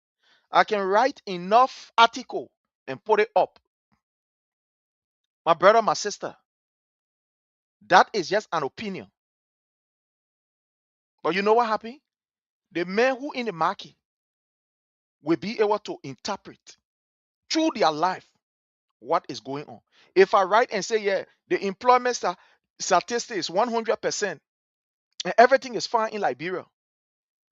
I can write enough article and put it up. My brother, my sister, that is just an opinion. But you know what happened? The men who in the market will be able to interpret through their life what is going on. If I write and say, yeah, the employment statistic is 100% and everything is fine in Liberia,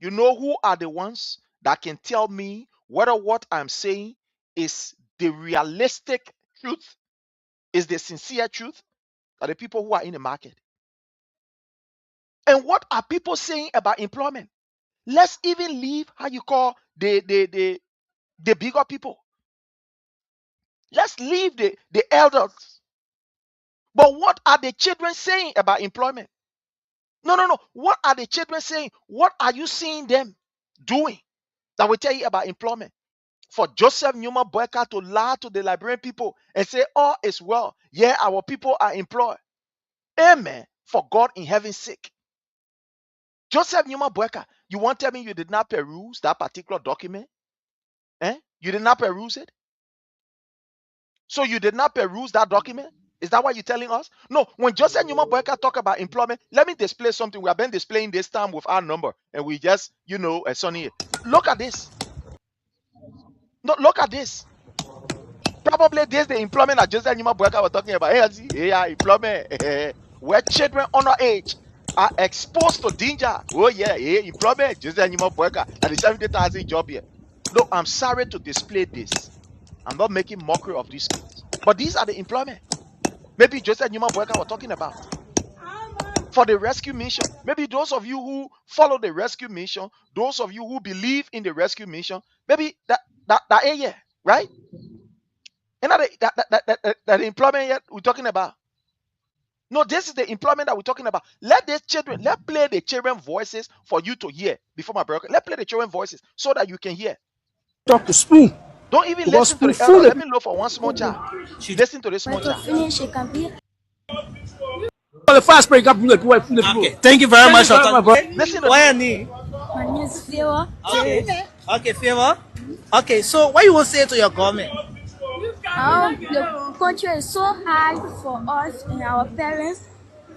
you know who are the ones that can tell me whether what I'm saying is the realistic truth, is the sincere truth? Are the people who are in the market. And what are people saying about employment? Let's even leave how you call the bigger people. Let's leave the elders. But what are the children saying about employment? No. What are the children saying? What are you seeing them doing that will tell you about employment? For Joseph Newman Boyka to lie to the Liberian people and say, all is well. Yeah, our people are employed. Amen. For God in heaven's sake. Joseph Newman Boyka, you want to tell me you did not peruse that particular document? You did not peruse it? So you did not peruse that document? Is that what you're telling us? No, when Joseph Newman Boyka talk about employment, let me display something. We have been displaying this time with our number, and we just, Sonny, look at this. No, look at this. Probably this the employment that Joseph Newman Boyka was talking about. Yeah, employment where children under age are exposed to danger. Oh yeah, employment. Joseph Newman Boyka and the 70,000 job here. No, I'm sorry to display this. I'm not making mockery of these kids, but these are the employment. Maybe Joseph Newman Boyka was talking about for the rescue mission. Maybe those of you who follow the rescue mission, those of you who believe in the rescue mission, maybe that area, right? And that employment yet we're talking about. No, this is the employment that we're talking about. Let play the children voices for you to hear before my brother. Let's play the children voices so that you can hear. Talk to spoon. Don't even Because listen to the spoon elder. Let me look for one small child. Listen to this small child. Okay, thank you very much. Listen to My name is Favor. Okay, Favor. Okay, so what you will say to your government? The country is so hard for us and our parents.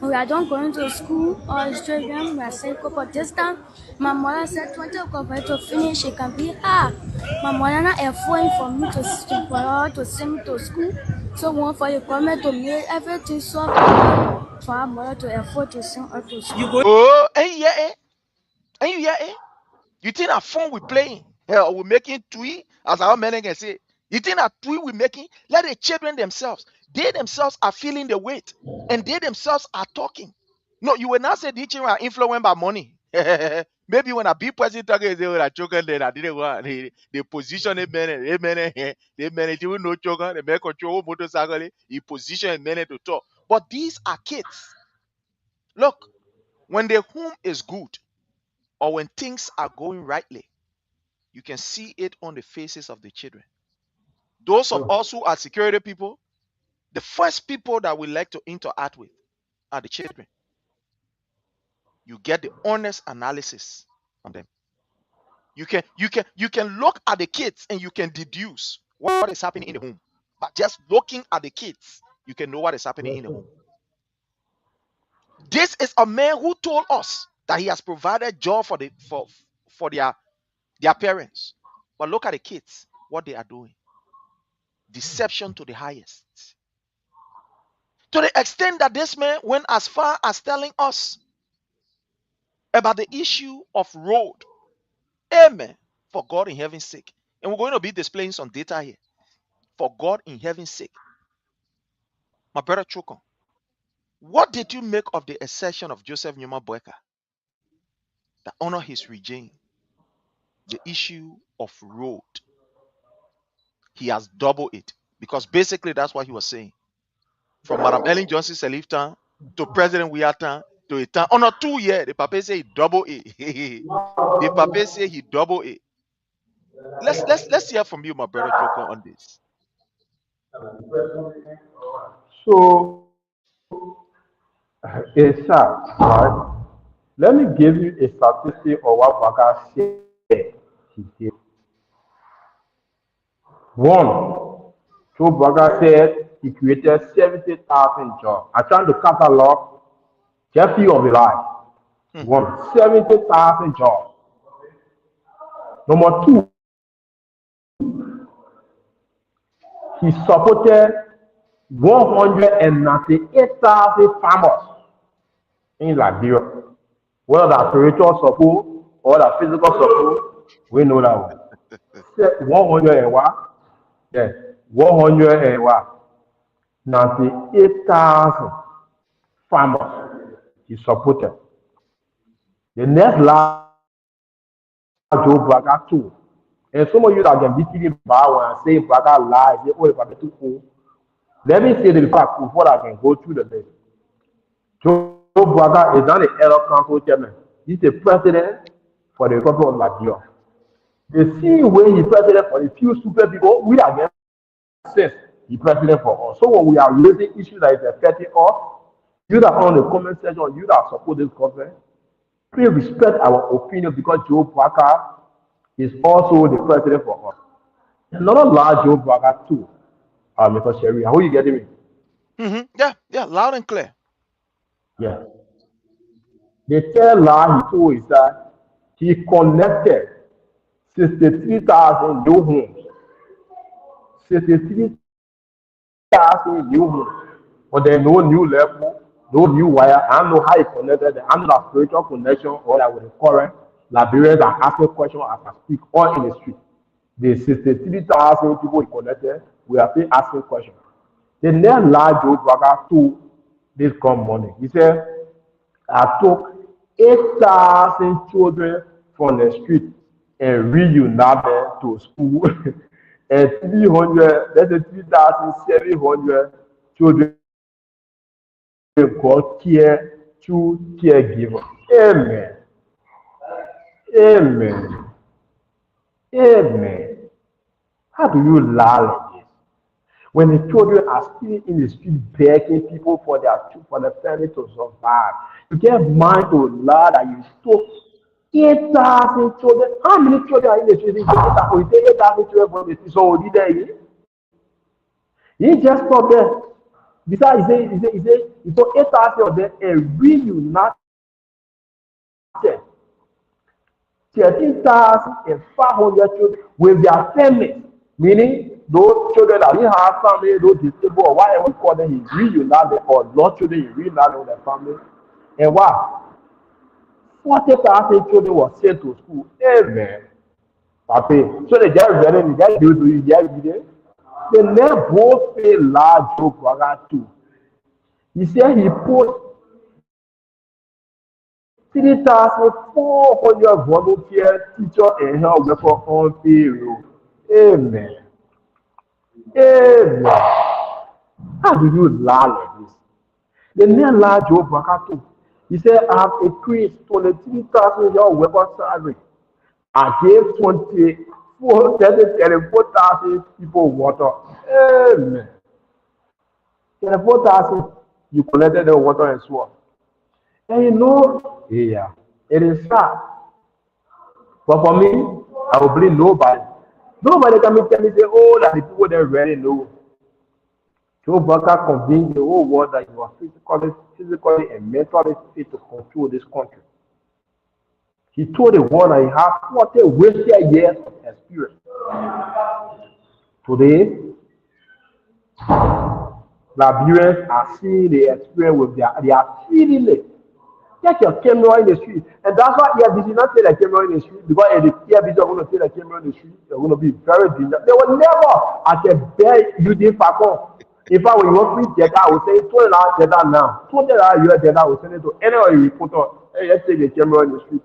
We are not going to school. All the children were sick. But this time, my mother said 20 o'clock to finish. It can be hard. My mother not affording for me for her to send me to school. So one for the government to make everything so hard for our mother to afford to send her to school. Oh, and you hear it? You think that phone we playing? Hell, we're making tweet, as our men can say. You think that tweet we're making? Let the children themselves. They themselves are feeling the weight, and they themselves are talking. No, you will not say these children are influenced by money. Maybe when a big person talking, they will choking. Then I didn't want the position they manage even no choker. They make control motorcycle. He position men to talk. But these are kids. Look, when the home is good, or when things are going rightly, you can see it on the faces of the children. Those of us who are security people, the first people that we like to interact with are the children. You get the honest analysis on them. You can look at the kids and you can deduce what is happening in the home. But just looking at the kids, you can know what is happening in the home. This is a man who told us that he has provided job for their parents. But look at the kids, what they are doing. Deception to the highest. To the extent that this man went as far as telling us about the issue of road. Amen. For God in heaven's sake. And we're going to be displaying some data here. For God in heaven's sake. My brother Chukon, what did you make of the assertion of Joseph Nyuma Boyka that honor his regime? The issue of road. He has doubled it. Because basically that's what he was saying. From Madam Ellen Johnson Sirleaf time to President Weah to a time. On 2 years, the Papa say he double it. The Papa say he double it. Let's hear from you, my brother Chukon, on this. So it's sad, right? Let me give you a statistic of what Baga said he did. One, Joe Baga said he created 70,000 jobs. I'm trying to catalog just few of the life. One, 70,000 jobs. Number two, he supported 198,000 farmers in Liberia. Whether that's spiritual support or that physical support, we know that one. 198,000 farmers he supported. The next large Joe Braga too. And some of you that can be thinking about when I say Braga lies, they always have to go. Let me say the fact before I can go through the list. Joe Braga is not an elder council chairman. He's the president for the Republic of Liberia. The same way he's president for the few super people, we are against since he's president for us. So when we are raising issues that is affecting us, you that are on the comment section, you that support this government, please respect our opinion because Joe Braga is also the president for us. Another large Joe Braga too. Mr. Sherry, how are you getting me? Yeah, loud and clear. Yeah. The third lie he told is that he connected 63,000 new homes. 63,000 new homes. But there's no new level, no new wire. I don't know how he connected them. I don't know that spiritual connection or that with the current Liberians are asking questions as I speak, all in the street. The 63,000 people he connected, we are still asking questions. The next large Joe Braga to this come morning. He said, I took 8,000 children from the street and reunited them to school. And 3,700 children got care through caregivers. Amen. Amen. Amen. How do you lie like this? When the children are still in the street begging people for their family to survive, you get mind to lie that you took 8,000 children. How many children are in the street? You take 8,000 children from the street, so did they? He just stopped there. Besides, he took 8,000 of them and reunited 13,500 children with their families, meaning those children that didn't have family, those disabled, or whatever we call them, he reunited or lost children, he reunited with their family. And wow, 40,000 children were sent to school. Amen. Papa, so they just read it, they just do it, they just read it. They never both pay large Joe Braga too. He said he put 3,400 volunteer teachers and health workers on payroll. Amen. Amen. How do you lie like this? The next large Joe Braga too. He said, I have increased 23,000 your worker salary. I gave 34,000 people water. Amen. 34,000, you collected the water and so on. And you know, yeah, it is sad. But for me, I will believe nobody. Nobody can tell me, say, oh, that the people they already know. Joe Braga convinced the whole world that you are physically and mentally fit to control this country. He told the world that he has 40 wasted years of experience. Today, Liberians are seeing the experience with they are feeling it. Get your camera in the street. And that's why EFBC not say the camera in the street, because if the EFBC are going to say the camera in the street, they're going to be very dangerous. They will never, at the bare using Facon. In fact, when you want free data, I will say $20 data now. $20 US data, I will send it to anywhere you put on. Hey, let's take the camera in the street.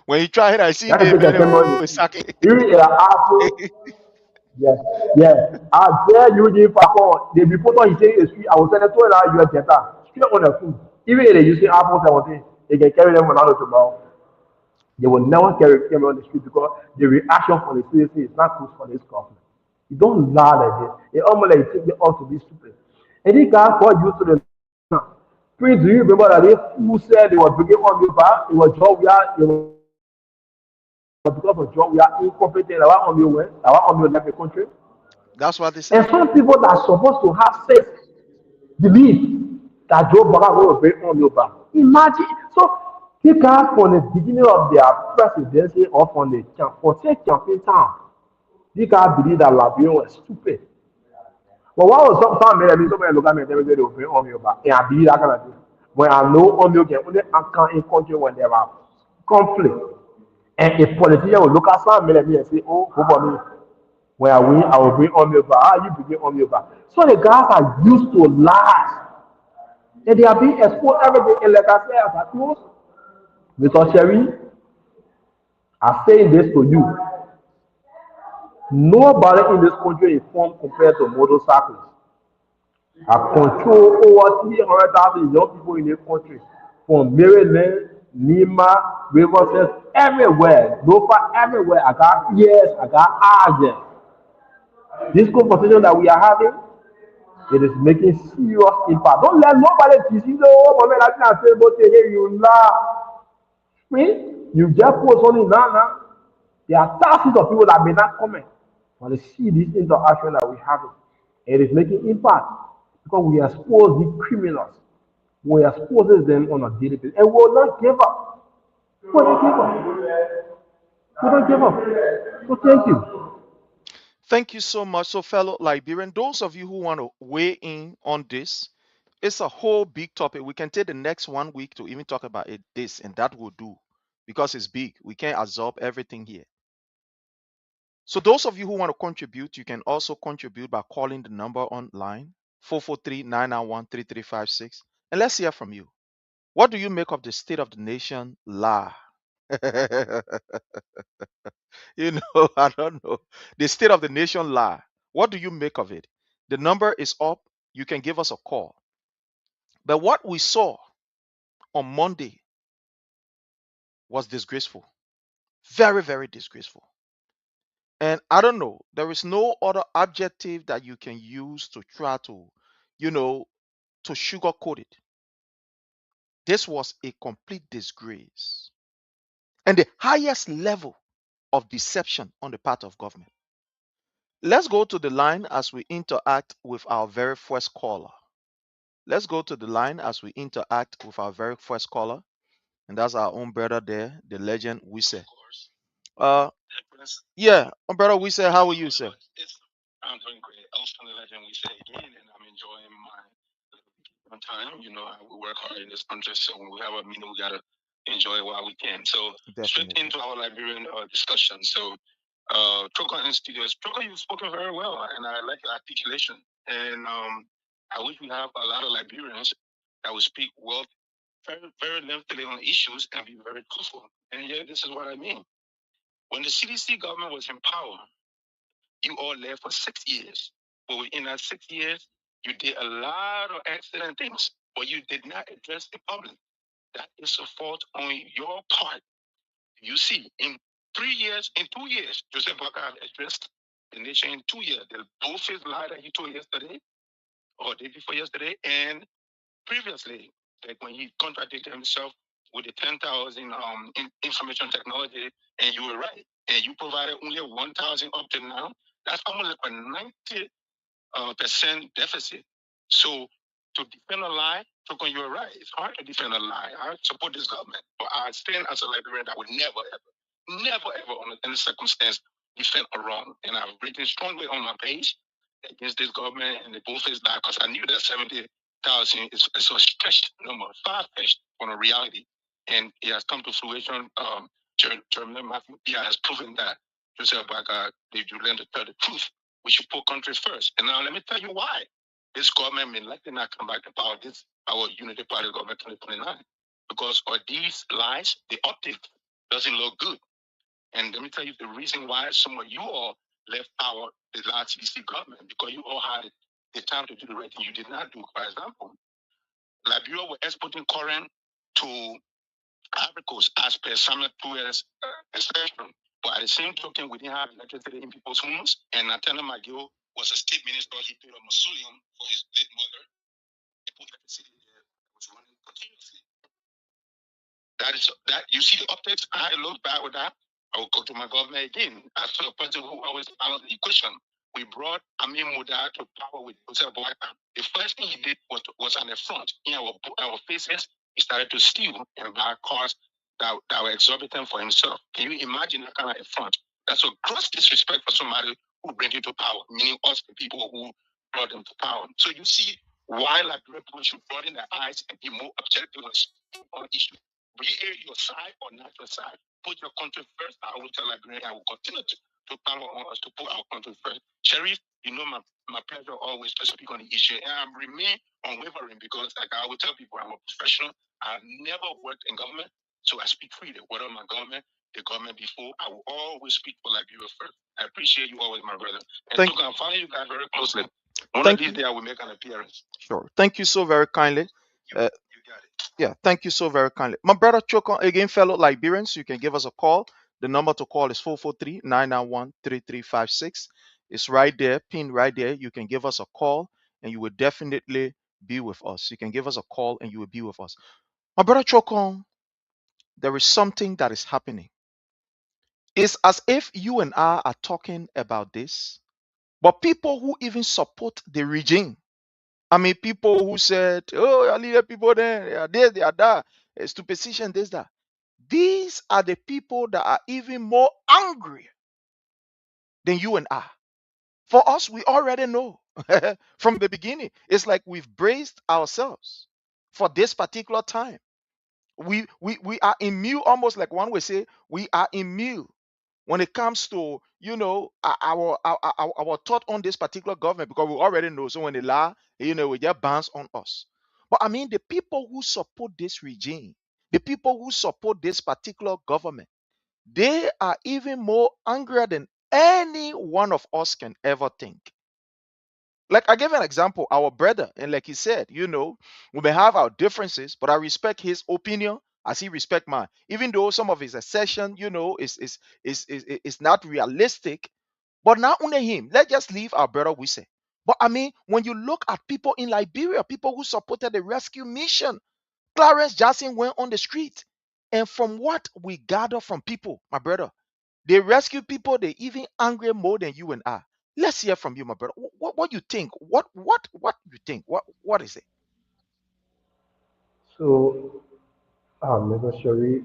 When you try it, I see Let's they take the man, camera in the oh, street. exactly. Even in Apple, yes, yes. I dare using Facon. They be put on his the street, I will send it $20 US data. Straight on the phone. Even if they using Apple 17, they can carry them on tomorrow. They will never carry camera on the street because the reaction for the citizen is not good for this government. You don't lie like this. It almost like you take them all to be stupid. And these guys got used to the Prince, do you remember that they who said they were bringing on your back? It was job we are because of job we are incompetent. Our on your way, our on your left the country. That's what they And said. some people that are supposed to have faith believe that Joe Biden will bring on your back. Imagine. So, take us from the beginning of their presidency or from the campaign time. These guys believe that Liberia was stupid. But what was some men, I mean, somebody look at me and tell me they will bring on your back. And I believe that kind of thing. When I know on your can only account in country when there are conflict. And a politician will look at some men and say, oh, go for me. When I win, I will bring on your back. Ah, you bring on your back. So the guys are used to lies. And they are being exposed every day. And like I said, as I close, Mr. Sherry, I'm saying this to you. Nobody in this country is formed compared to motorcycles. I control over 300,000 young people in this country. From Maryland, Nima, Riverside, everywhere. Lofa, everywhere. I got ears, I got eyes. This conversation that we are having, it is making serious impact. Don't let nobody deceive you. Oh, moment, I can't say about it here. You laugh. You just post on it now. There are thousands of people that may not comment, but they see this interaction that we have. It is making impact because we expose the criminals. We expose them on a daily basis, and we will not give up. We will not give up. We don't give up. So thank you. Thank you so much. So, fellow Liberian, those of you who want to weigh in on this, it's a whole big topic. We can take the next 1 week to even talk about it, this, and that will do because it's big. We can't absorb everything here. So, those of you who want to contribute, you can also contribute by calling the number online 443-991-3356. And let's hear from you. What do you make of the state of the nation lie? I don't know. The state of the nation lie. What do you make of it? The number is up. You can give us a call. But what we saw on Monday was disgraceful. Very, very disgraceful. And I don't know. There is no other adjective that you can use to try to, to sugarcoat it. This was a complete disgrace and the highest level of deception on the part of government. Let's go to the line as we interact with our very first caller. Let's go to the line as we interact with our very first caller. And that's our own brother there, the legend Wise. Yeah, brother Wise, how are you, sir? I'm doing great. Also, the legend Wise again, and I'm enjoying my time. We work hard in this country, so when we have a meeting, we gotta enjoy it while we can. So straight Definitely. into our Liberian discussion. So Troka in studios. Troka, you've spoken very well, and I like your articulation. And I wish we have a lot of Liberians that would speak well, very, very lengthily on issues and be very truthful. And yeah, this is what I mean. When the CDC government was in power, you all led for 6 years. But within that 6 years, you did a lot of excellent things, but you did not address the public. That is a fault on your part. You see, in 2 years, Joseph Boakai addressed the nation in 2 years. The bullshit lie that he told yesterday, or day before yesterday, and previously, like when he contradicted himself with the 10,000 in information technology, and you were right, and you provided only 1,000 up to now. That's almost like a 90% deficit. So to defend a lie, Tokon, you're right. It's hard to defend a lie. I support this government, but I stand as a Liberian that would never, ever, under any circumstance, defend a wrong. And I've written strongly on my page against this government and the bullface lie because I knew that 70% thousand is a stretched number, far-fetched from a reality, and it has come to fruition. Jeremiah Matthew has proven that Joseph Baga, if you learn to tell the truth, we should put countries first. And now let me tell you why this government may likely not come back to power. This our Unity Party government 2029, because of these lies, the optic doesn't look good. And let me tell you the reason why some of you all left power the last CDC government, because you all had the time to do the right thing. You did not do. For example, Liberia were exporting corn to Ivory Coast as per Samuel Tuer's expression. But at the same token, we didn't have electricity in people's homes. And Nathaniel McGill was a state minister. He paid a mausoleum for his late mother. He put electricity there. It was running continuously. That you see the optics. I look back with that. I will go to my government again. As for the person who always balanced the equation, we brought Amin Muda to power with Joseph Boakai. The first thing he did was an affront in our faces. He started to steal and buy cars that were exorbitant for himself. Can you imagine that kind of affront? That's a gross disrespect for somebody who brings you to power, meaning us, the people who brought them to power. So you see why Liberia people should broaden their eyes and be more objective on issues. Be it your side or not your side. Put your country first. I will tell Liberia I will continue to power on us to put our country first. Sheriff, you know my pleasure always to speak on the issue. And I remain unwavering because, like I will tell people, I'm a professional. I've never worked in government, so I speak freely. Whether my government, the government before, I will always speak for Liberia first. I appreciate you always, my brother. And so I'm following you guys very closely. One of these days I will make an appearance. Sure. Thank you so very kindly. You got it. Yeah, thank you so very kindly. My brother Choko, again, fellow Liberians, you can give us a call. The number to call is 443-991-3356. It's right there, pinned right there. You can give us a call and you will definitely be with us. You can give us a call and you will be with us. My brother Choko, there is something that is happening. It's as if you and I are talking about this, but people who even support the regime, I mean, people who said, oh, I leave people there, they are this, they are that, stupidity, this, that. These are the people that are even more angry than you and I. For us, we already know from the beginning. It's like we've braced ourselves for this particular time. We are immune, almost like one would say, we are immune when it comes to our thought on this particular government, because we already know. So when they lie, we just bounce on us. But I mean, the people who support this regime, the people who support this particular government, they are even more angry than any one of us can ever think. Like I gave an example, our brother, and like he said, we may have our differences, but I respect his opinion as he respect mine. Even though some of his assertion, is not realistic, but not only him. Let's just leave our brother we say. But I mean, when you look at people in Liberia, people who supported the rescue mission, Clarence Jackson went on the street, and from what we gather from people, my brother, they rescue people. They even angry more than you and I. Let's hear from you, my brother. What you think? What you think? What is it? So, Mr. Sherry,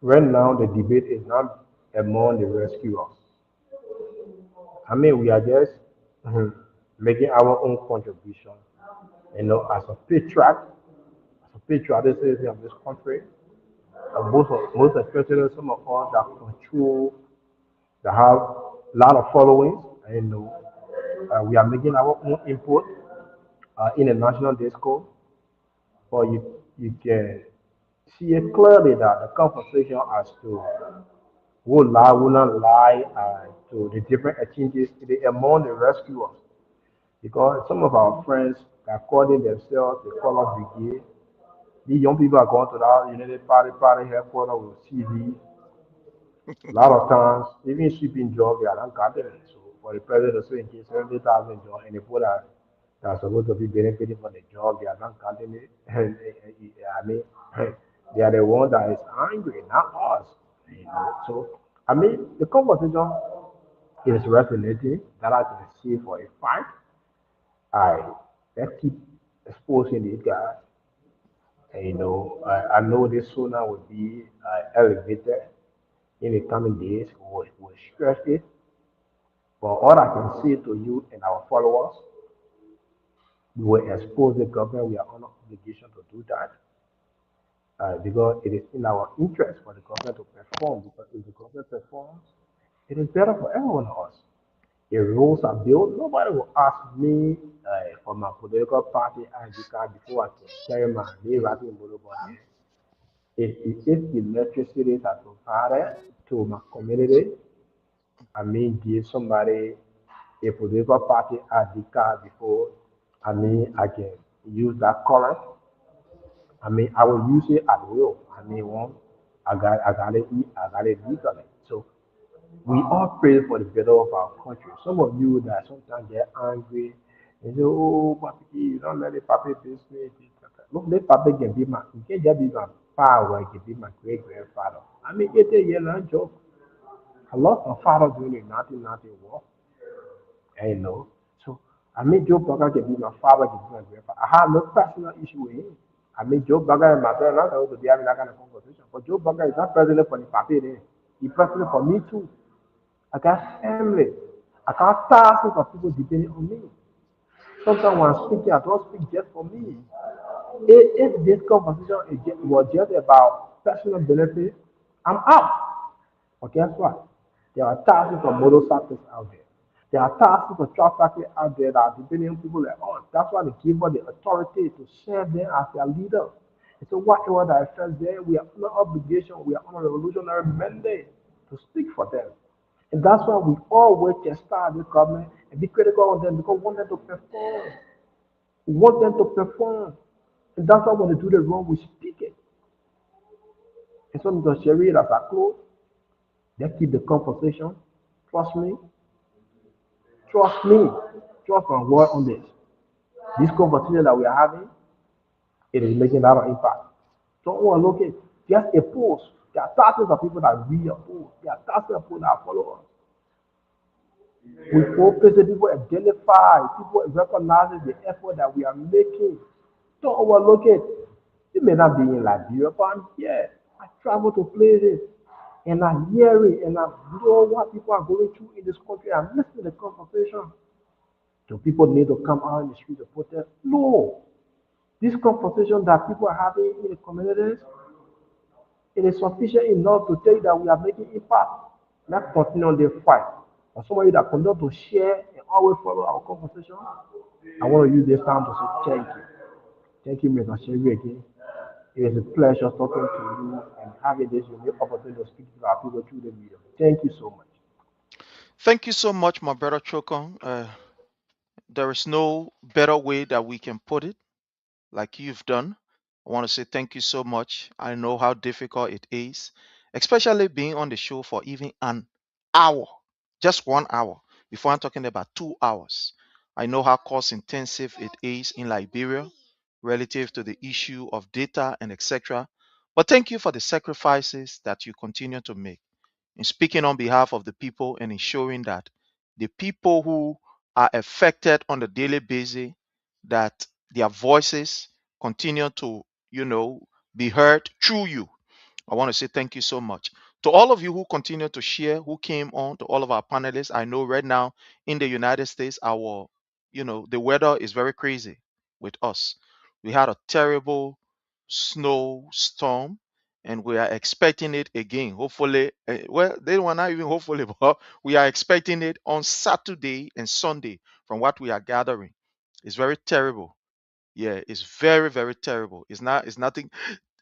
right now the debate is not among the rescuers. I mean, we are just making our own contribution, as a patriot, as a patriotic citizen of this country. Most especially some of us that control, that have a lot of followings, we are making our own input in the national discourse, but you can see it clearly that the conversation as to who lie, who not lie, to the different exchanges among the rescuers. Because some of our friends are calling themselves the Color Brigade. These young people are going to that United Party headquarters with CV. A lot of times, even sweeping jobs, they are not gotten it. So for the president to say in case 70,000 jobs, and the people that are supposed to be benefiting from the job, they are not gotten it. And I mean, they are the ones that is angry, not us. So I mean, the conversation is resonating. That I can see for a fact. I let's keep exposing these guys. And, I know this sooner will be elevated in the coming days. We'll stress it. But all I can say to you and our followers, We will expose the government. We are under obligation to do that because it is in our interest for the government to perform. Because if the government performs, it is better for everyone else. If rules are built, nobody will ask me for my political party ID card before I can carry my name right in Bologna. If electricity is provided to my community, I mean, give somebody a political party ID card before, I mean, I can use that current. I mean, I will use it at will. I mean, I got it legally. So we all pray for the better of our country. Some of you that sometimes get angry and say, "Oh, Papi, you don't let the Papi business." Look, let Papi can be my, you can't just be my father, can be my great grandfather. I mean, it's a year joke. I lost my father doing a nothing war, and you know. So I made Joe Burger can be my father, can be my grandfather. I have no personal issue with him. I made Joe Burger and my brother not going to be having that kind of conversation. But Joe Burger is not president for the Papi there. He's president for me too. I got family. I got thousands of people depending on me. Sometimes when I'm speaking, I don't speak just for me. If this conversation was just about personal benefit, I'm out. But guess what? There are thousands of motorcyclists out there. There are thousands of traffickers out there that are depending on people like us. That's why they give us the authority to serve them as their leader. And so whatever that affects them, we are under obligation, we are on a revolutionary mandate to speak for them. And that's why we always chastise the government and be critical of them because we want them to perform. We want them to perform. And that's why when they do the wrong, we speak it. And so the Sharia as I close, they keep the conversation. Trust me. Trust me. Trust my word on this. This conversation that we are having, it is making a lot of impact. Don't overlook it. Just a post. There are thousands of people that read your post. There are thousands of people that follow us. We focus on people identify, people recognize the effort that we are making. Don't overlook it. You may not be in Liberia, but I'm here. I travel to places and I hear it and I know what people are going through in this country. I'm listening to the conversation. Do people need to come out in the street to protest? No. This conversation that people are having in the communities, it is sufficient enough to tell you that we are making impact. Let's continue on the fight. For somebody that continue to share and always follow our conversation, I want to use this time to say thank you. Thank you, Mr. Sherry, again. It is a pleasure talking to you and having this unique opportunity to speak to our people through the video. Thank you so much. Thank you so much, my brother Chokon. There is no better way that we can put it, like you've done. I want to say thank you so much. I know how difficult it is, especially being on the show for even an hour, just 1 hour, before I'm talking about 2 hours. I know how cost intensive it is in Liberia relative to the issue of data and etc. But thank you for the sacrifices that you continue to make in speaking on behalf of the people and ensuring that the people who are affected on a daily basis, that their voices continue to, be heard through you. I want to say thank you so much. To all of you who continue to share, who came on, to all of our panelists, I know right now in the United States, the weather is very crazy with us. We had a terrible snowstorm and we are expecting it again. Hopefully, well, they were not even hopefully, but we are expecting it on Saturday and Sunday from what we are gathering. It's very terrible. Yeah, it's very, very terrible. It's nothing,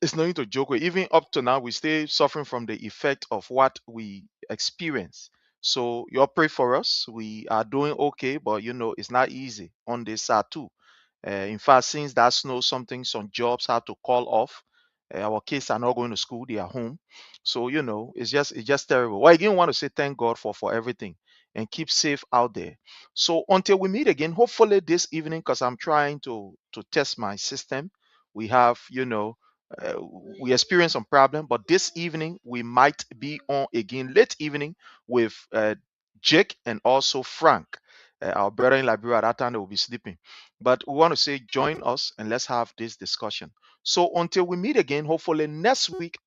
it's nothing to joke with. Even up to now, we still suffering from the effect of what we experience. So you all pray for us. We are doing okay, but it's not easy on this side too. In fact, since that snow, some jobs have to call off. Our kids are not going to school; they are home. So it's just terrible. Well, I again want to say thank God for everything and keep safe out there. So until we meet again, hopefully this evening, because I'm trying to test my system. We have uh, we experience some problem, but this evening we might be on again late evening with Jake and also Frank, our brother in Liberia. At that time they will be sleeping. But we want to say, join us and let's have this discussion. So until we meet again, hopefully this week,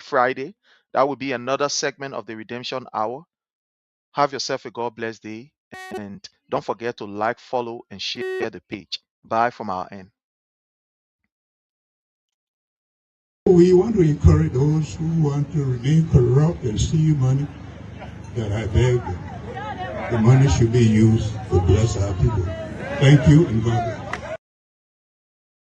Friday, that will be another segment of the Redemption Hour. Have yourself a God bless day. And don't forget to like, follow, and share the page. Bye from our end. We want to encourage those who want to remain corrupt and steal money, that I beg them. The money should be used to bless our people. Thank you, and God bless.